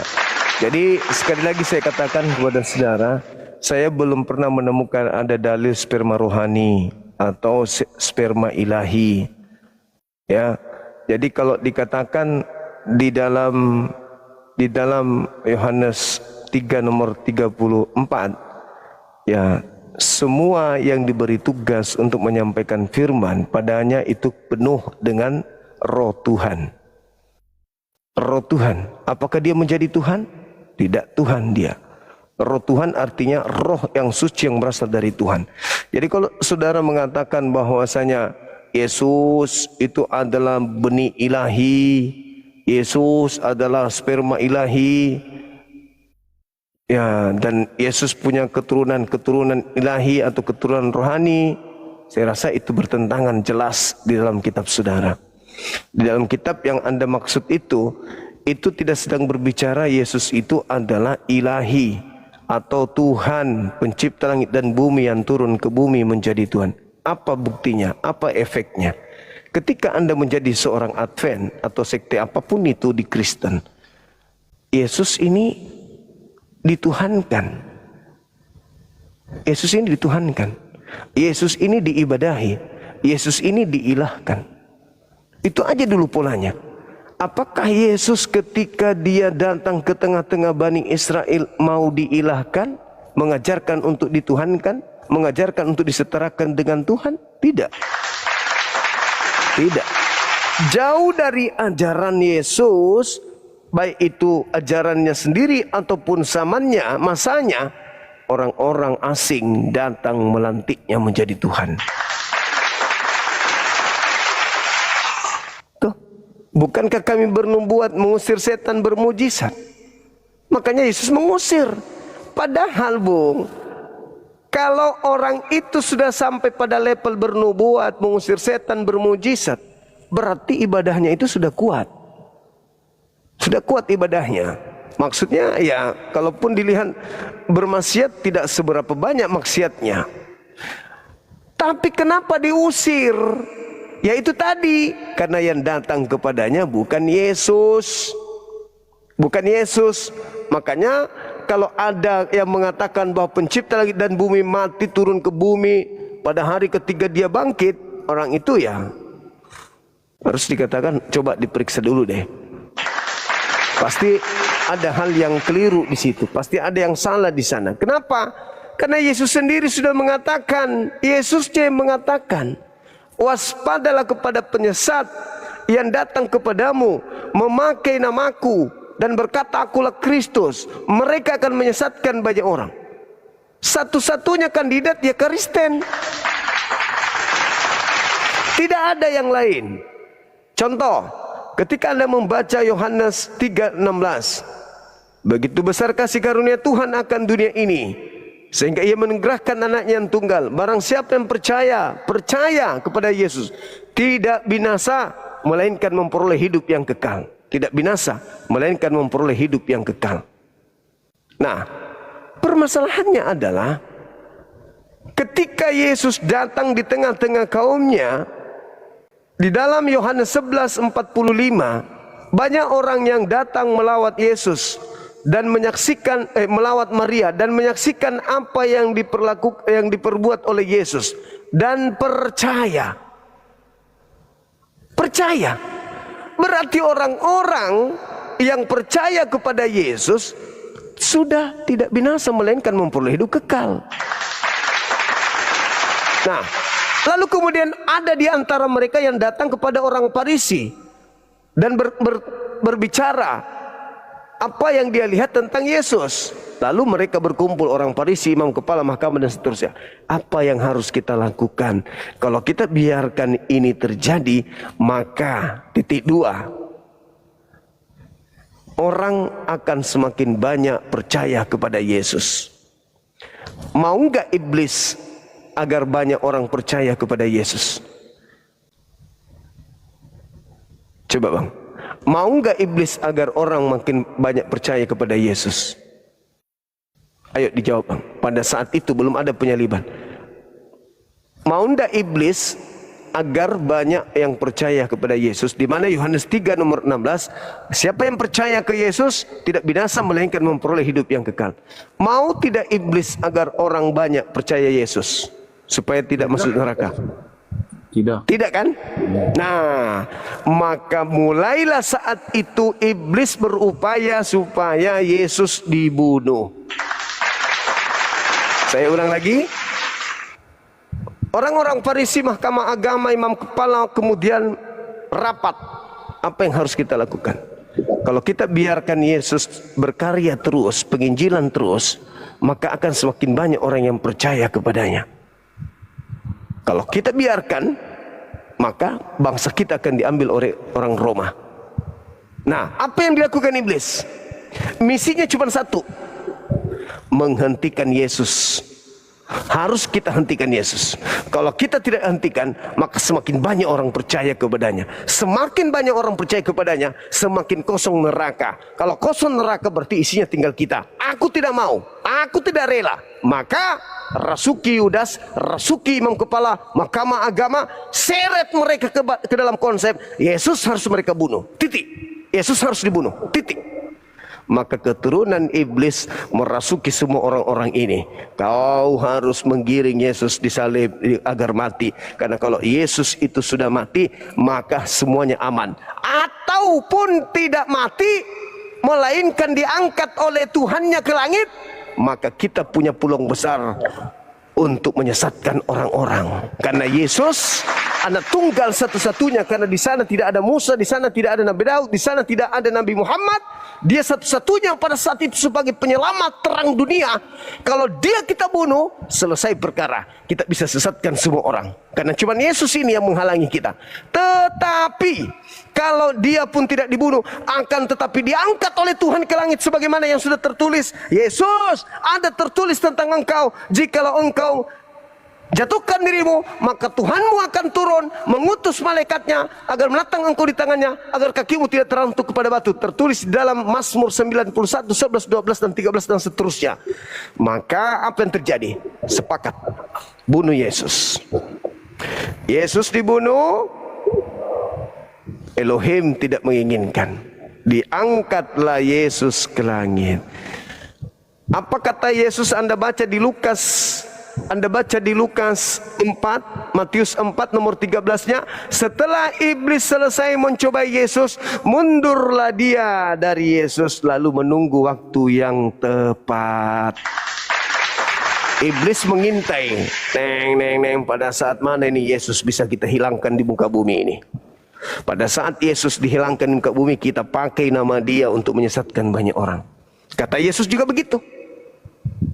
jadi sekali lagi saya katakan kepada saudara, saya belum pernah menemukan ada dalil sperma rohani atau sperma ilahi. Ya, jadi kalau dikatakan di dalam Yohanes 3 nomor 34, ya, semua yang diberi tugas untuk menyampaikan firman padanya itu penuh dengan roh Tuhan. Roh Tuhan. Apakah dia menjadi Tuhan? Tidak, Tuhan dia. Roh Tuhan artinya roh yang suci yang berasal dari Tuhan. Jadi kalau saudara mengatakan bahwasanya Yesus itu adalah benih ilahi, Yesus adalah sperma ilahi, Ya, dan Yesus punya keturunan ilahi atau keturunan rohani. Saya rasa itu bertentangan jelas di dalam kitab saudara. Di dalam kitab yang Anda maksud itu tidak sedang berbicara Yesus itu adalah ilahi atau Tuhan, pencipta langit dan bumi yang turun ke bumi menjadi Tuhan. Apa buktinya? Apa efeknya? Ketika Anda menjadi seorang Advent atau sekte apapun itu di Kristen, Yesus ini dituhankan. Yesus ini dituhankan. Yesus ini diibadahi. Yesus ini diilahkan. Itu aja dulu polanya. Apakah Yesus ketika dia datang ke tengah-tengah Bani Israel mau diilahkan, mengajarkan untuk dituhankan, mengajarkan untuk disetarakan dengan Tuhan? Tidak. Tidak. Jauh dari ajaran Yesus, baik itu ajarannya sendiri ataupun zamannya, masanya, orang-orang asing datang melantiknya menjadi Tuhan. Tuh, bukankah kami bernubuat mengusir setan bermujizat? Makanya Yesus mengusir. Padahal Bung, kalau orang itu sudah sampai pada level bernubuat mengusir setan bermujizat, berarti ibadahnya itu sudah kuat. Sudah kuat ibadahnya. Maksudnya ya, kalaupun dilihat bermaksiat tidak seberapa banyak maksiatnya. Tapi kenapa diusir? Ya itu tadi, karena yang datang kepadanya bukan Yesus. Bukan Yesus. Makanya kalau ada yang mengatakan bahwa pencipta langit dan bumi mati turun ke bumi pada hari ketiga dia bangkit, orang itu ya harus dikatakan coba diperiksa dulu deh. Pasti ada hal yang keliru di situ. Pasti ada yang salah di sana. Kenapa? Karena Yesus sendiri sudah mengatakan. Yesusnya yang mengatakan, waspadalah kepada penyesat yang datang kepadamu memakai namaku dan berkata akulah Kristus. Mereka akan menyesatkan banyak orang. Satu-satunya kandidat ya Kristen. Tidak ada yang lain. Contoh, ketika Anda membaca Yohanes 3:16, begitu besar kasih karunia Tuhan akan dunia ini, sehingga ia menugerahkan anaknya yang tunggal. Barang siapa yang percaya kepada Yesus, tidak binasa, melainkan memperoleh hidup yang kekal. Tidak binasa, melainkan memperoleh hidup yang kekal. Nah, permasalahannya adalah ketika Yesus datang di tengah-tengah kaumnya, di dalam Yohanes 11:45, banyak orang yang datang melawat Yesus dan menyaksikan melawat Maria dan menyaksikan apa yang diperbuat oleh Yesus dan percaya. Percaya. Berarti orang-orang yang percaya kepada Yesus sudah tidak binasa melainkan memperoleh hidup kekal. Nah, lalu kemudian ada di antara mereka yang datang kepada orang Farisi dan berbicara apa yang dia lihat tentang Yesus. Lalu mereka berkumpul, orang Farisi, imam kepala mahkamah dan seterusnya. Apa yang harus kita lakukan? Kalau kita biarkan ini terjadi, maka titik 2, orang akan semakin banyak percaya kepada Yesus. Mau nggak iblis agar banyak orang percaya kepada Yesus? Coba Bang, mau nggak iblis agar orang makin banyak percaya kepada Yesus? Ayo dijawab Bang. Pada saat itu belum ada penyaliban. Mau nggak iblis agar banyak yang percaya kepada Yesus? Di mana Yohanes 3 nomor 16, siapa yang percaya ke Yesus tidak binasa melainkan memperoleh hidup yang kekal. Mau tidak iblis agar orang banyak percaya Yesus supaya tidak masuk neraka? Tidak. Tidak kan? Nah, maka mulailah saat itu iblis berupaya supaya Yesus dibunuh. Saya ulang lagi. Orang-orang Farisi, mahkamah agama, imam kepala kemudian rapat. Apa yang harus kita lakukan? Kalau kita biarkan Yesus berkarya terus, penginjilan terus, maka akan semakin banyak orang yang percaya kepadanya. Kalau kita biarkan, maka bangsa kita akan diambil oleh orang Roma. Nah, apa yang dilakukan iblis? Misinya cuma satu. menghentikan Yesus. Harus kita hentikan Yesus. Kalau kita tidak hentikan, maka semakin banyak orang percaya kepadanya. Semakin banyak orang percaya kepadanya, semakin kosong neraka. Kalau kosong neraka berarti isinya tinggal kita. Aku tidak mau, aku tidak rela. Maka rasuki Yudas, rasuki imam kepala mahkamah agama, seret mereka ke dalam konsep Yesus harus mereka bunuh. Titik. Yesus harus dibunuh. Titik. Maka keturunan iblis merasuki semua orang-orang ini. Kau harus menggiring Yesus disalib agar mati. Karena kalau Yesus itu sudah mati, maka semuanya aman. Ataupun tidak mati, melainkan diangkat oleh Tuhannya ke langit, maka kita punya peluang besar untuk menyesatkan orang-orang. Karena Yesus anak tunggal satu-satunya, karena di sana tidak ada Musa, di sana tidak ada Nabi Daud, di sana tidak ada Nabi Muhammad. Dia satu-satunya pada saat itu sebagai penyelamat terang dunia. Kalau dia kita bunuh, selesai perkara. Kita bisa sesatkan semua orang. Karena cuma Yesus ini yang menghalangi kita. Tetapi kalau dia pun tidak dibunuh, akan tetapi diangkat oleh Tuhan ke langit sebagaimana yang sudah tertulis. Yesus, ada tertulis tentang engkau, jikalau engkau jatuhkan dirimu, maka Tuhanmu akan turun mengutus malaikatnya agar menatang engkau di tangannya, agar kakimu tidak terantuk kepada batu. Tertulis di dalam Mazmur 91, 11, 12, dan 13 dan seterusnya. Maka apa yang terjadi? Sepakat bunuh Yesus. Yesus dibunuh, Elohim tidak menginginkan. Diangkatlah Yesus ke langit. Apa kata Yesus? Anda baca di Lukas 4, Matius 4 nomor 13-nya. Setelah iblis selesai mencobai Yesus, mundurlah dia dari Yesus lalu menunggu waktu yang tepat. Iblis mengintai, neng, pada saat mana ini Yesus bisa kita hilangkan di muka bumi ini. Pada saat Yesus dihilangkan di muka bumi, kita pakai nama dia untuk menyesatkan banyak orang. Kata Yesus juga begitu.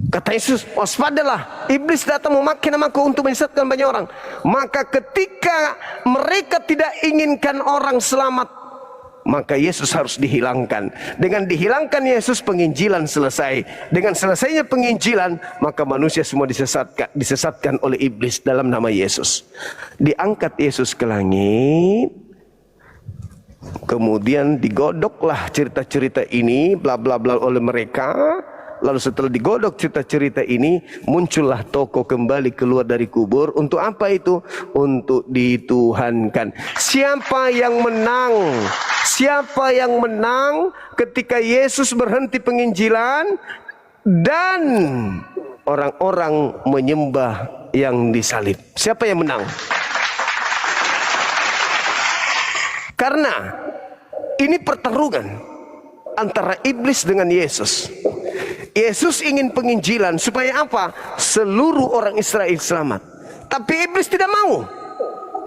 Kata Yesus, waspadalah, iblis datang memakai namaku untuk menyesatkan banyak orang. Maka ketika mereka tidak inginkan orang selamat, maka Yesus harus dihilangkan. Dengan dihilangkan Yesus, penginjilan selesai. Dengan selesainya penginjilan, maka manusia semua disesatkan oleh iblis dalam nama Yesus. Diangkat Yesus ke langit. Kemudian digodoklah cerita-cerita ini bla bla bla oleh mereka. Lalu setelah digodok cerita-cerita ini, muncullah tokoh kembali keluar dari kubur. Untuk apa itu? Untuk dituhankan. Siapa yang menang? Siapa yang menang ketika Yesus berhenti penginjilan dan orang-orang menyembah yang disalib? Siapa yang menang? Karena ini pertarungan antara iblis dengan Yesus. Yesus ingin penginjilan supaya apa? Seluruh orang Israel selamat. Tapi iblis tidak mau.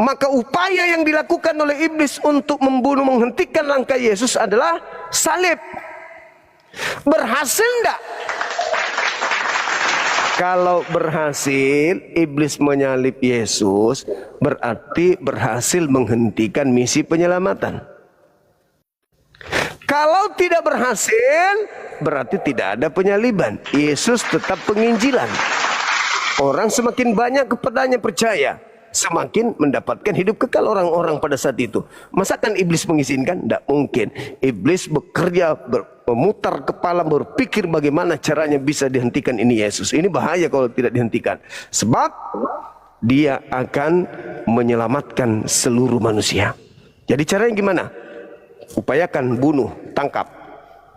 Maka upaya yang dilakukan oleh iblis untuk membunuh, menghentikan langkah Yesus adalah salib. Berhasil enggak? Kalau berhasil, iblis menyalib Yesus, berarti berhasil menghentikan misi penyelamatan. Kalau tidak berhasil, berarti tidak ada penyaliban. Yesus tetap penginjilan. Orang semakin banyak kepadanya percaya, semakin mendapatkan hidup kekal orang-orang pada saat itu. Masakan iblis mengizinkan? Tidak mungkin. Iblis bekerja, memutar kepala, berpikir bagaimana caranya bisa dihentikan ini Yesus. Ini bahaya kalau tidak dihentikan. Sebab dia akan menyelamatkan seluruh manusia. Jadi caranya gimana? Upayakan bunuh, tangkap.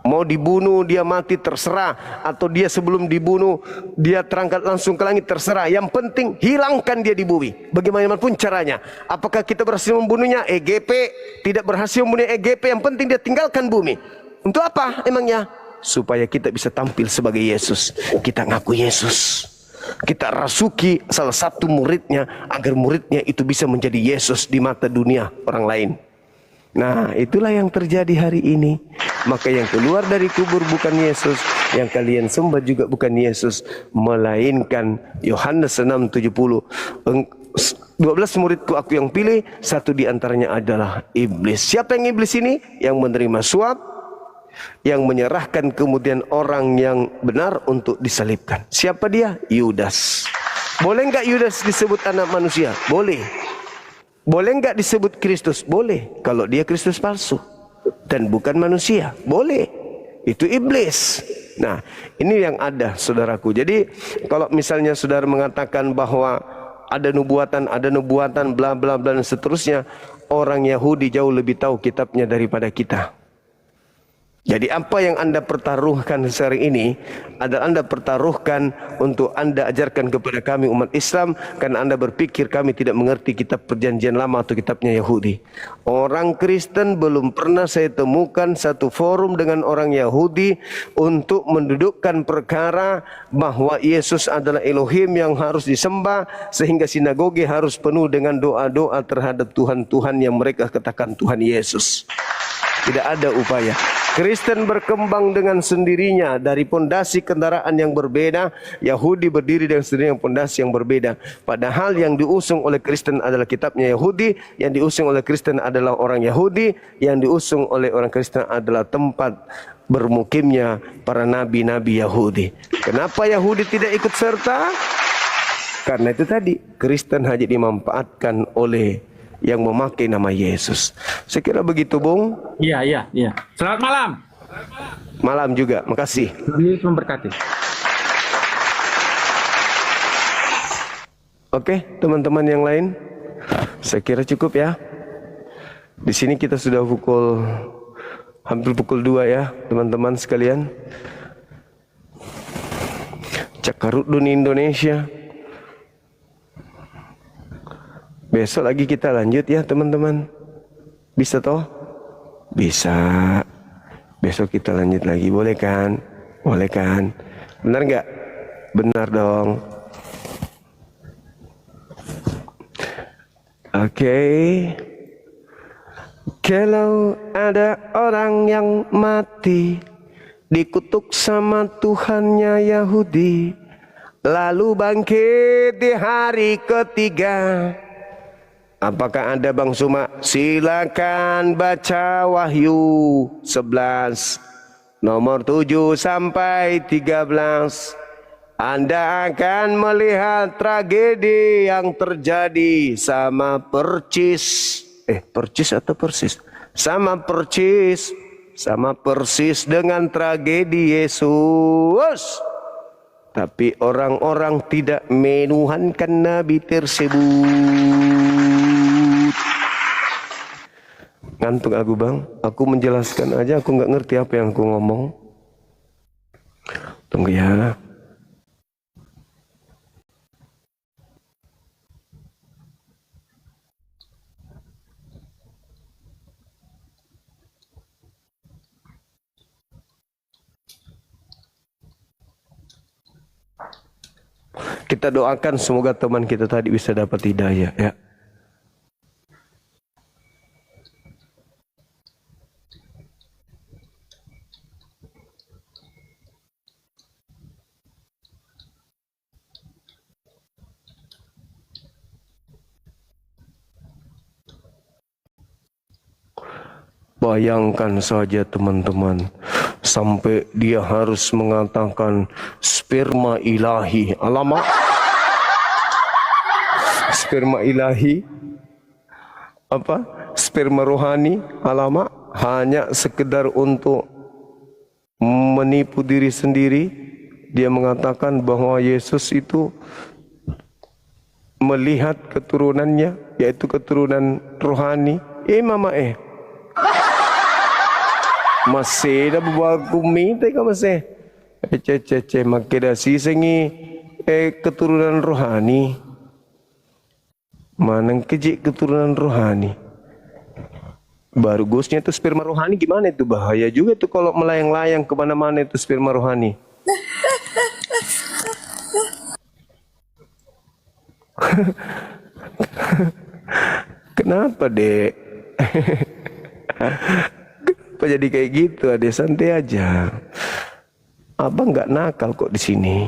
Mau dibunuh dia mati terserah, atau dia sebelum dibunuh dia terangkat langsung ke langit terserah. Yang penting hilangkan dia di bumi. Bagaimanapun caranya. Apakah kita berhasil membunuhnya? EGP. Tidak berhasil membunuh EGP, yang penting dia tinggalkan bumi. Untuk apa emangnya? Supaya kita bisa tampil sebagai Yesus. Kita ngaku Yesus. Kita rasuki salah satu muridnya agar muridnya itu bisa menjadi Yesus di mata dunia orang lain. Nah, itulah yang terjadi hari ini. Maka yang keluar dari kubur bukan Yesus, yang kalian sembah juga bukan Yesus, melainkan Yohanes 6:70. 12 muridku aku yang pilih, satu di antaranya adalah iblis. Siapa yang iblis ini? Yang menerima suap, yang menyerahkan kemudian orang yang benar untuk disalibkan. Siapa dia? Yudas. Boleh enggak Yudas disebut anak manusia? Boleh. Boleh enggak disebut Kristus? Boleh. Kalau dia Kristus palsu dan bukan manusia, boleh. Itu iblis. Nah, ini yang ada, saudaraku. Jadi, kalau misalnya saudara mengatakan bahwa ada nubuatan, bla bla bla dan seterusnya, orang Yahudi jauh lebih tahu kitabnya daripada kita. Jadi apa yang Anda pertaruhkan sekarang ini adalah Anda pertaruhkan untuk Anda ajarkan kepada kami umat Islam, karena Anda berpikir kami tidak mengerti kitab perjanjian lama atau kitabnya Yahudi. Orang Kristen belum pernah saya temukan satu forum dengan orang Yahudi untuk mendudukkan perkara bahwa Yesus adalah Elohim yang harus disembah, sehingga sinagoge harus penuh dengan doa-doa terhadap Tuhan-Tuhan yang mereka katakan Tuhan Yesus. Tidak ada upaya. Kristen berkembang dengan sendirinya dari pondasi kendaraan yang berbeda. Yahudi berdiri dengan sendirinya pondasi yang berbeda. Padahal yang diusung oleh Kristen adalah kitabnya Yahudi, yang diusung oleh Kristen adalah orang Yahudi, yang diusung oleh orang Kristen adalah tempat bermukimnya para nabi-nabi Yahudi. Kenapa Yahudi tidak ikut serta? Karena itu tadi, Kristen hanya dimanfaatkan oleh yang memakai nama Yesus. Saya kira begitu, Bung. Iya. Selamat malam. Malam juga, makasih. Yesus memberkati. Oke, teman-teman yang lain, saya kira cukup ya. Di sini kita sudah hampir pukul 2 ya, teman-teman sekalian. Cakarudun Indonesia. Besok lagi kita lanjut ya teman-teman. Bisa toh? Bisa. Besok kita lanjut lagi, boleh kan? Boleh kan? Benar nggak? Benar dong. Oke. Kalau ada orang yang mati dikutuk sama Tuhannya Yahudi, lalu bangkit di hari ketiga, apakah ada Bang Suma? Silakan baca Wahyu 11 nomor 7 sampai 13. Anda akan melihat tragedi yang terjadi sama persis. Persis atau persis? Sama persis dengan tragedi Yesus. Tapi orang-orang tidak menuhankan Nabi tersebut. Ngantuk aku Bang. Aku menjelaskan aja, aku nggak ngerti apa yang aku ngomong. Tunggu ya. Kita doakan semoga teman kita tadi bisa dapat hidayah ya. Bayangkan saja teman-teman, sampai dia harus mengatakan sperma ilahi. Alamak. Sperma ilahi. Apa? Sperma rohani. Alamak. Hanya sekedar untuk menipu diri sendiri. Dia mengatakan bahwa Yesus itu melihat keturunannya, yaitu keturunan rohani. Mama masih dah buat bumi teka masih makeda sisengi keturunan rohani. Mana kejik keturunan rohani. Baru gosnya itu sperma rohani, gimana itu? Bahaya juga tuh kalau melayang-layang kemana-mana itu sperma rohani. Kenapa dek? Kenapa jadi kayak gitu? Adek santai aja. Abang nggak nakal kok di sini.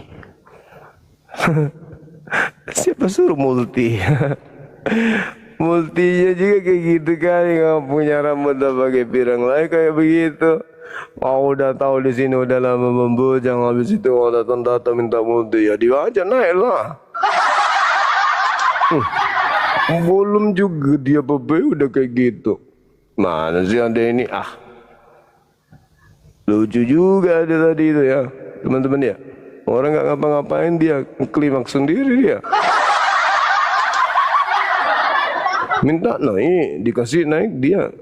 Siapa suruh multi? Multinya juga kayak gitu kali, nggak punya rambut pakai pirang lagi kayak begitu. Oh, udah tahu di sini udah lama membujang, habis itu kalau datang minta mutu ya dia aja naik lah. Belum juga dia bebe udah kayak gitu. Mana sih ada ini lucu juga ada tadi itu ya teman-teman ya. Orang nggak ngapa-ngapain dia klimaks sendiri dia. Minta naik, dikasih naik dia.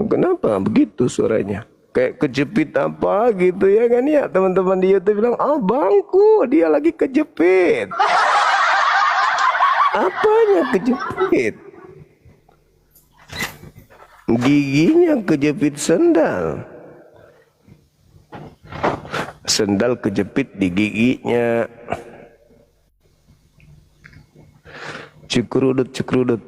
Kenapa begitu suaranya? Kayak kejepit apa gitu ya kan ya. Teman-teman di YouTube bilang, bangku dia lagi kejepit. Apanya kejepit? Giginya kejepit sendal. Sendal kejepit di giginya. Cukrudut.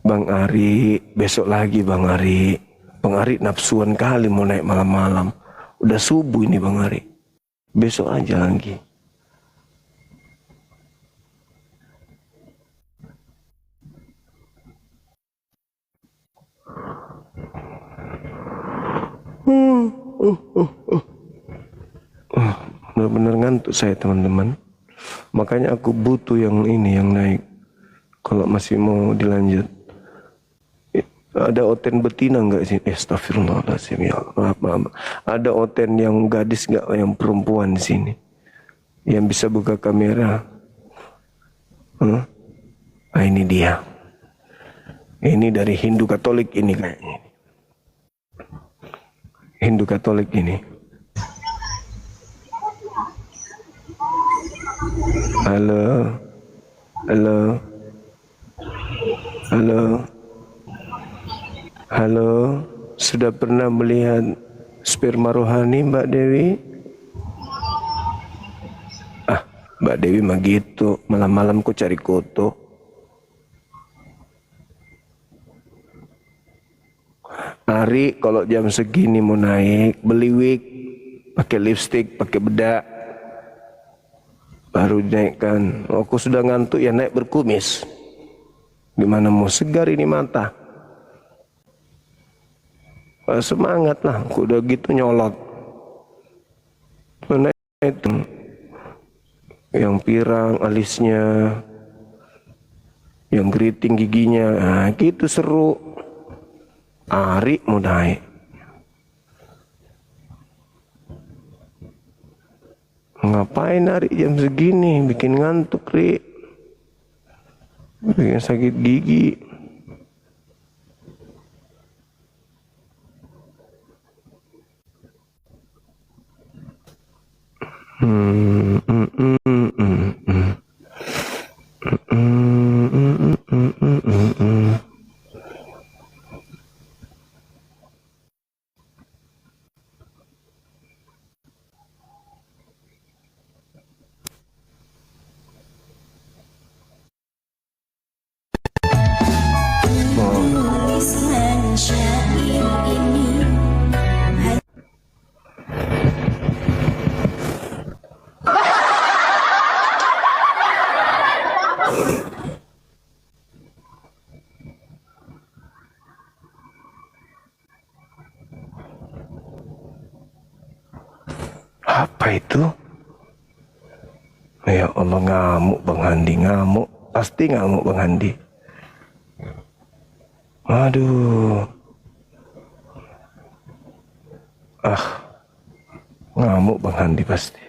Bang Ari, besok lagi Bang Ari. Bang Ari nafsuan kali mau naik malam-malam. Udah subuh ini Bang Ari. Besok aja lagi. Benar-benar ngantuk saya teman-teman. Makanya aku butuh yang ini yang naik. Kalau masih mau dilanjut. Ada oten betina enggak sih? Astagfirullahaladzim ya Allah. Maaf. Ada oten yang gadis enggak, yang perempuan di sini? Yang bisa buka kamera? Ini dia. Ini dari Hindu Katolik ini kayaknya. Hindu Katolik ini. Halo. Halo, sudah pernah melihat sperma rohani Mbak Dewi? Mbak Dewi mah gitu, malam-malam kok cari koto. Ari kalau jam segini mau naik, beli wig, pakai lipstick, pakai bedak, baru dinaikkan. Aku sudah ngantuk ya naik berkumis. Gimana mau segar ini mata? Semangat lah, aku udah gitu nyolot. Mana itu yang pirang alisnya, yang keriting giginya, gitu seru. Ari mau naik. Ngapain Ari jam segini, bikin ngantuk Ri, bikin sakit gigi. Apa itu? Ya Allah, ngamuk Bang Handi, ngamuk. Pasti ngamuk Bang Handi. Aduh. Ngamuk Bang Handi pasti.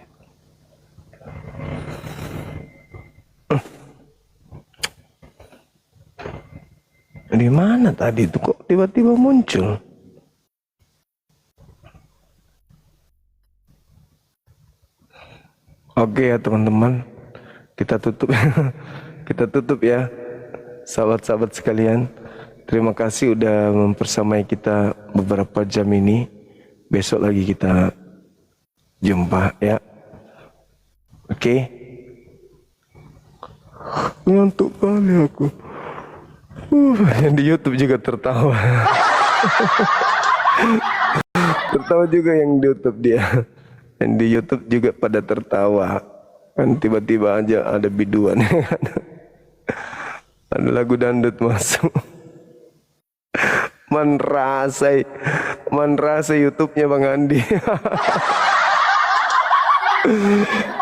Di mana tadi itu kok tiba-tiba muncul? Oke ya teman-teman, kita tutup. Kita tutup ya, sahabat-sahabat sekalian. Terima kasih udah mempersamai kita beberapa jam ini. Besok lagi kita jumpa ya. Oke. Ngantuk kali aku. Yang di YouTube juga tertawa. Tertawa juga yang di YouTube dia. Yang di YouTube juga pada tertawa. Kan tiba-tiba aja ada biduan. Ada lagu dangdut masuk. Man rasa YouTube-nya Bang Andi.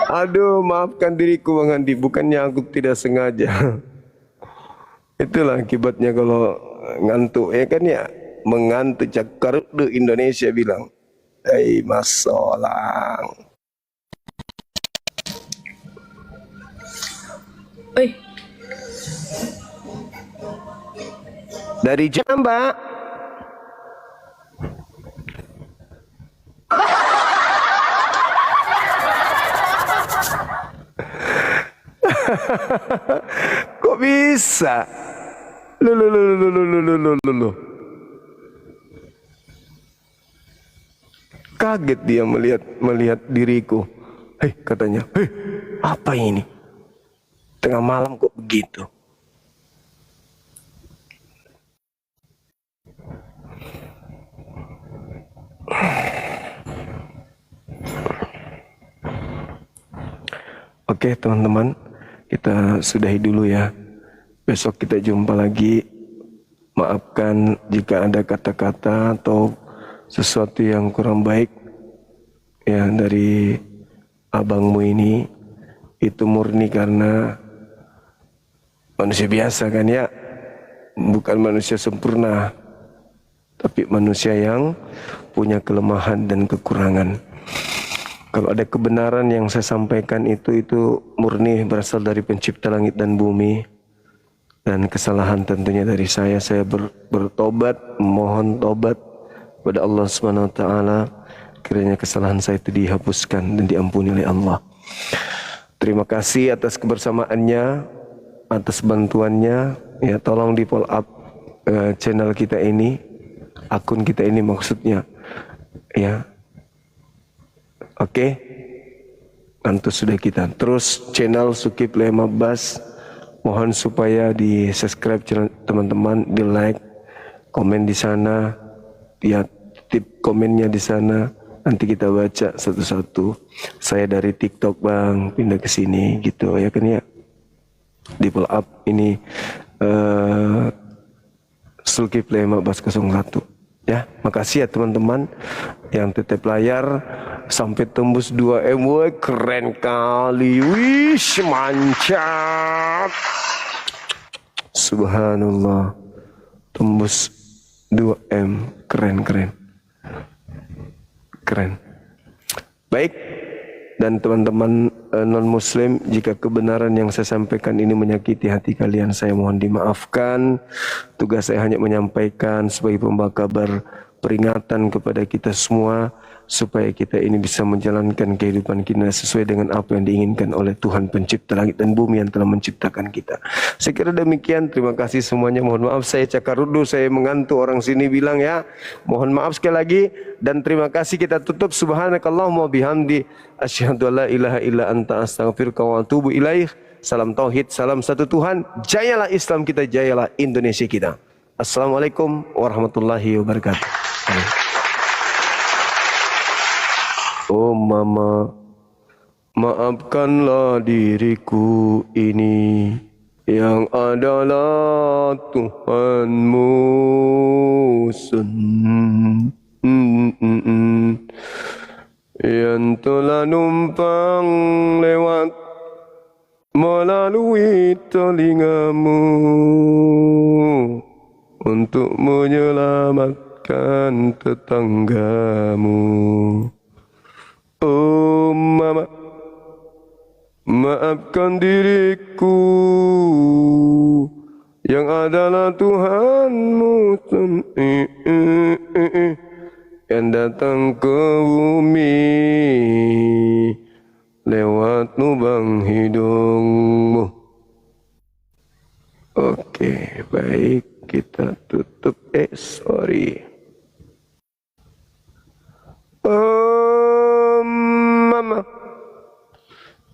Aduh, maafkan diriku Bang Andi, bukannya aku tidak sengaja. Itulah akibatnya kalau ngantuk ya kan ya. Mengantuk cakar de Indonesia bilang. Hei masalah. Oi, Dari jam Mbak. Kok bisa? Loh. Kaget dia melihat diriku. Hei, katanya. Hei, apa ini? Tengah malam kok begitu? Oke teman-teman, kita sudahi dulu ya. Besok kita jumpa lagi. Maafkan jika ada kata-kata atau sesuatu yang kurang baik ya dari abangmu ini. Itu murni karena manusia biasa kan ya. Bukan manusia sempurna, tapi manusia yang punya kelemahan dan kekurangan. Kalau ada kebenaran yang saya sampaikan itu murni berasal dari pencipta langit dan bumi. Dan kesalahan tentunya dari saya bertobat, mohon tobat kepada Allah Subhanahu wa taala. Kiranya kesalahan saya itu dihapuskan dan diampuni oleh Allah. Terima kasih atas kebersamaannya, atas bantuannya. Ya, tolong di follow up channel kita ini, akun kita ini maksudnya. Ya. Oke, nanti sudah kita. Terus channel Zulkifli Abbas, mohon supaya di subscribe channel teman-teman, di like, komen di sana, ya tip komennya di sana. Nanti kita baca satu-satu. Saya dari TikTok Bang, pindah ke sini gitu ya kan ya. Di follow up ini Zulkifli Abbas 01. Ya, makasih ya teman-teman yang tetap layar sampai tembus 2M. Woi, keren kali. Wish, mantap. Subhanallah. Tembus 2M. Keren. Baik. Dan teman-teman non-muslim, jika kebenaran yang saya sampaikan ini menyakiti hati kalian, saya mohon dimaafkan. Tugas saya hanya menyampaikan sebagai pembawa kabar peringatan kepada kita semua, supaya kita ini bisa menjalankan kehidupan kita sesuai dengan apa yang diinginkan oleh Tuhan pencipta langit dan bumi yang telah menciptakan kita. Saya kira demikian, terima kasih semuanya. Mohon maaf saya cakar rudu, saya mengantuk, orang sini bilang ya. Mohon maaf sekali lagi dan terima kasih. Kita tutup. Subhanakallahumma bihamdi asyhadu alla ilaha illa anta astaghfiruka wa atubu ilaih. Salam tauhid, salam satu Tuhan. Jayalah Islam kita, jayalah Indonesia kita. Assalamualaikum warahmatullahi wabarakatuh. Oh mama, maafkanlah diriku ini yang adalah Tuhanmu yang telah numpang lewat melalui telingamu untuk menyelamatkan tetanggamu. Oh mama, maafkan diriku yang adalah Tuhanmu yang datang ke bumi lewat lubang hidungmu. Oke, baik, kita tutup. Sorry. Oh mama,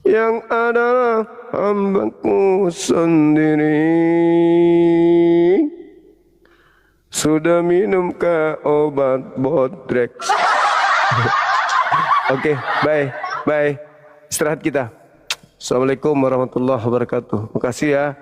yang adalah hambaku sendiri, sudah minumkah obat Bodrex? Oke, bye. Istirahat kita. Assalamualaikum warahmatullahi wabarakatuh. Makasih ya.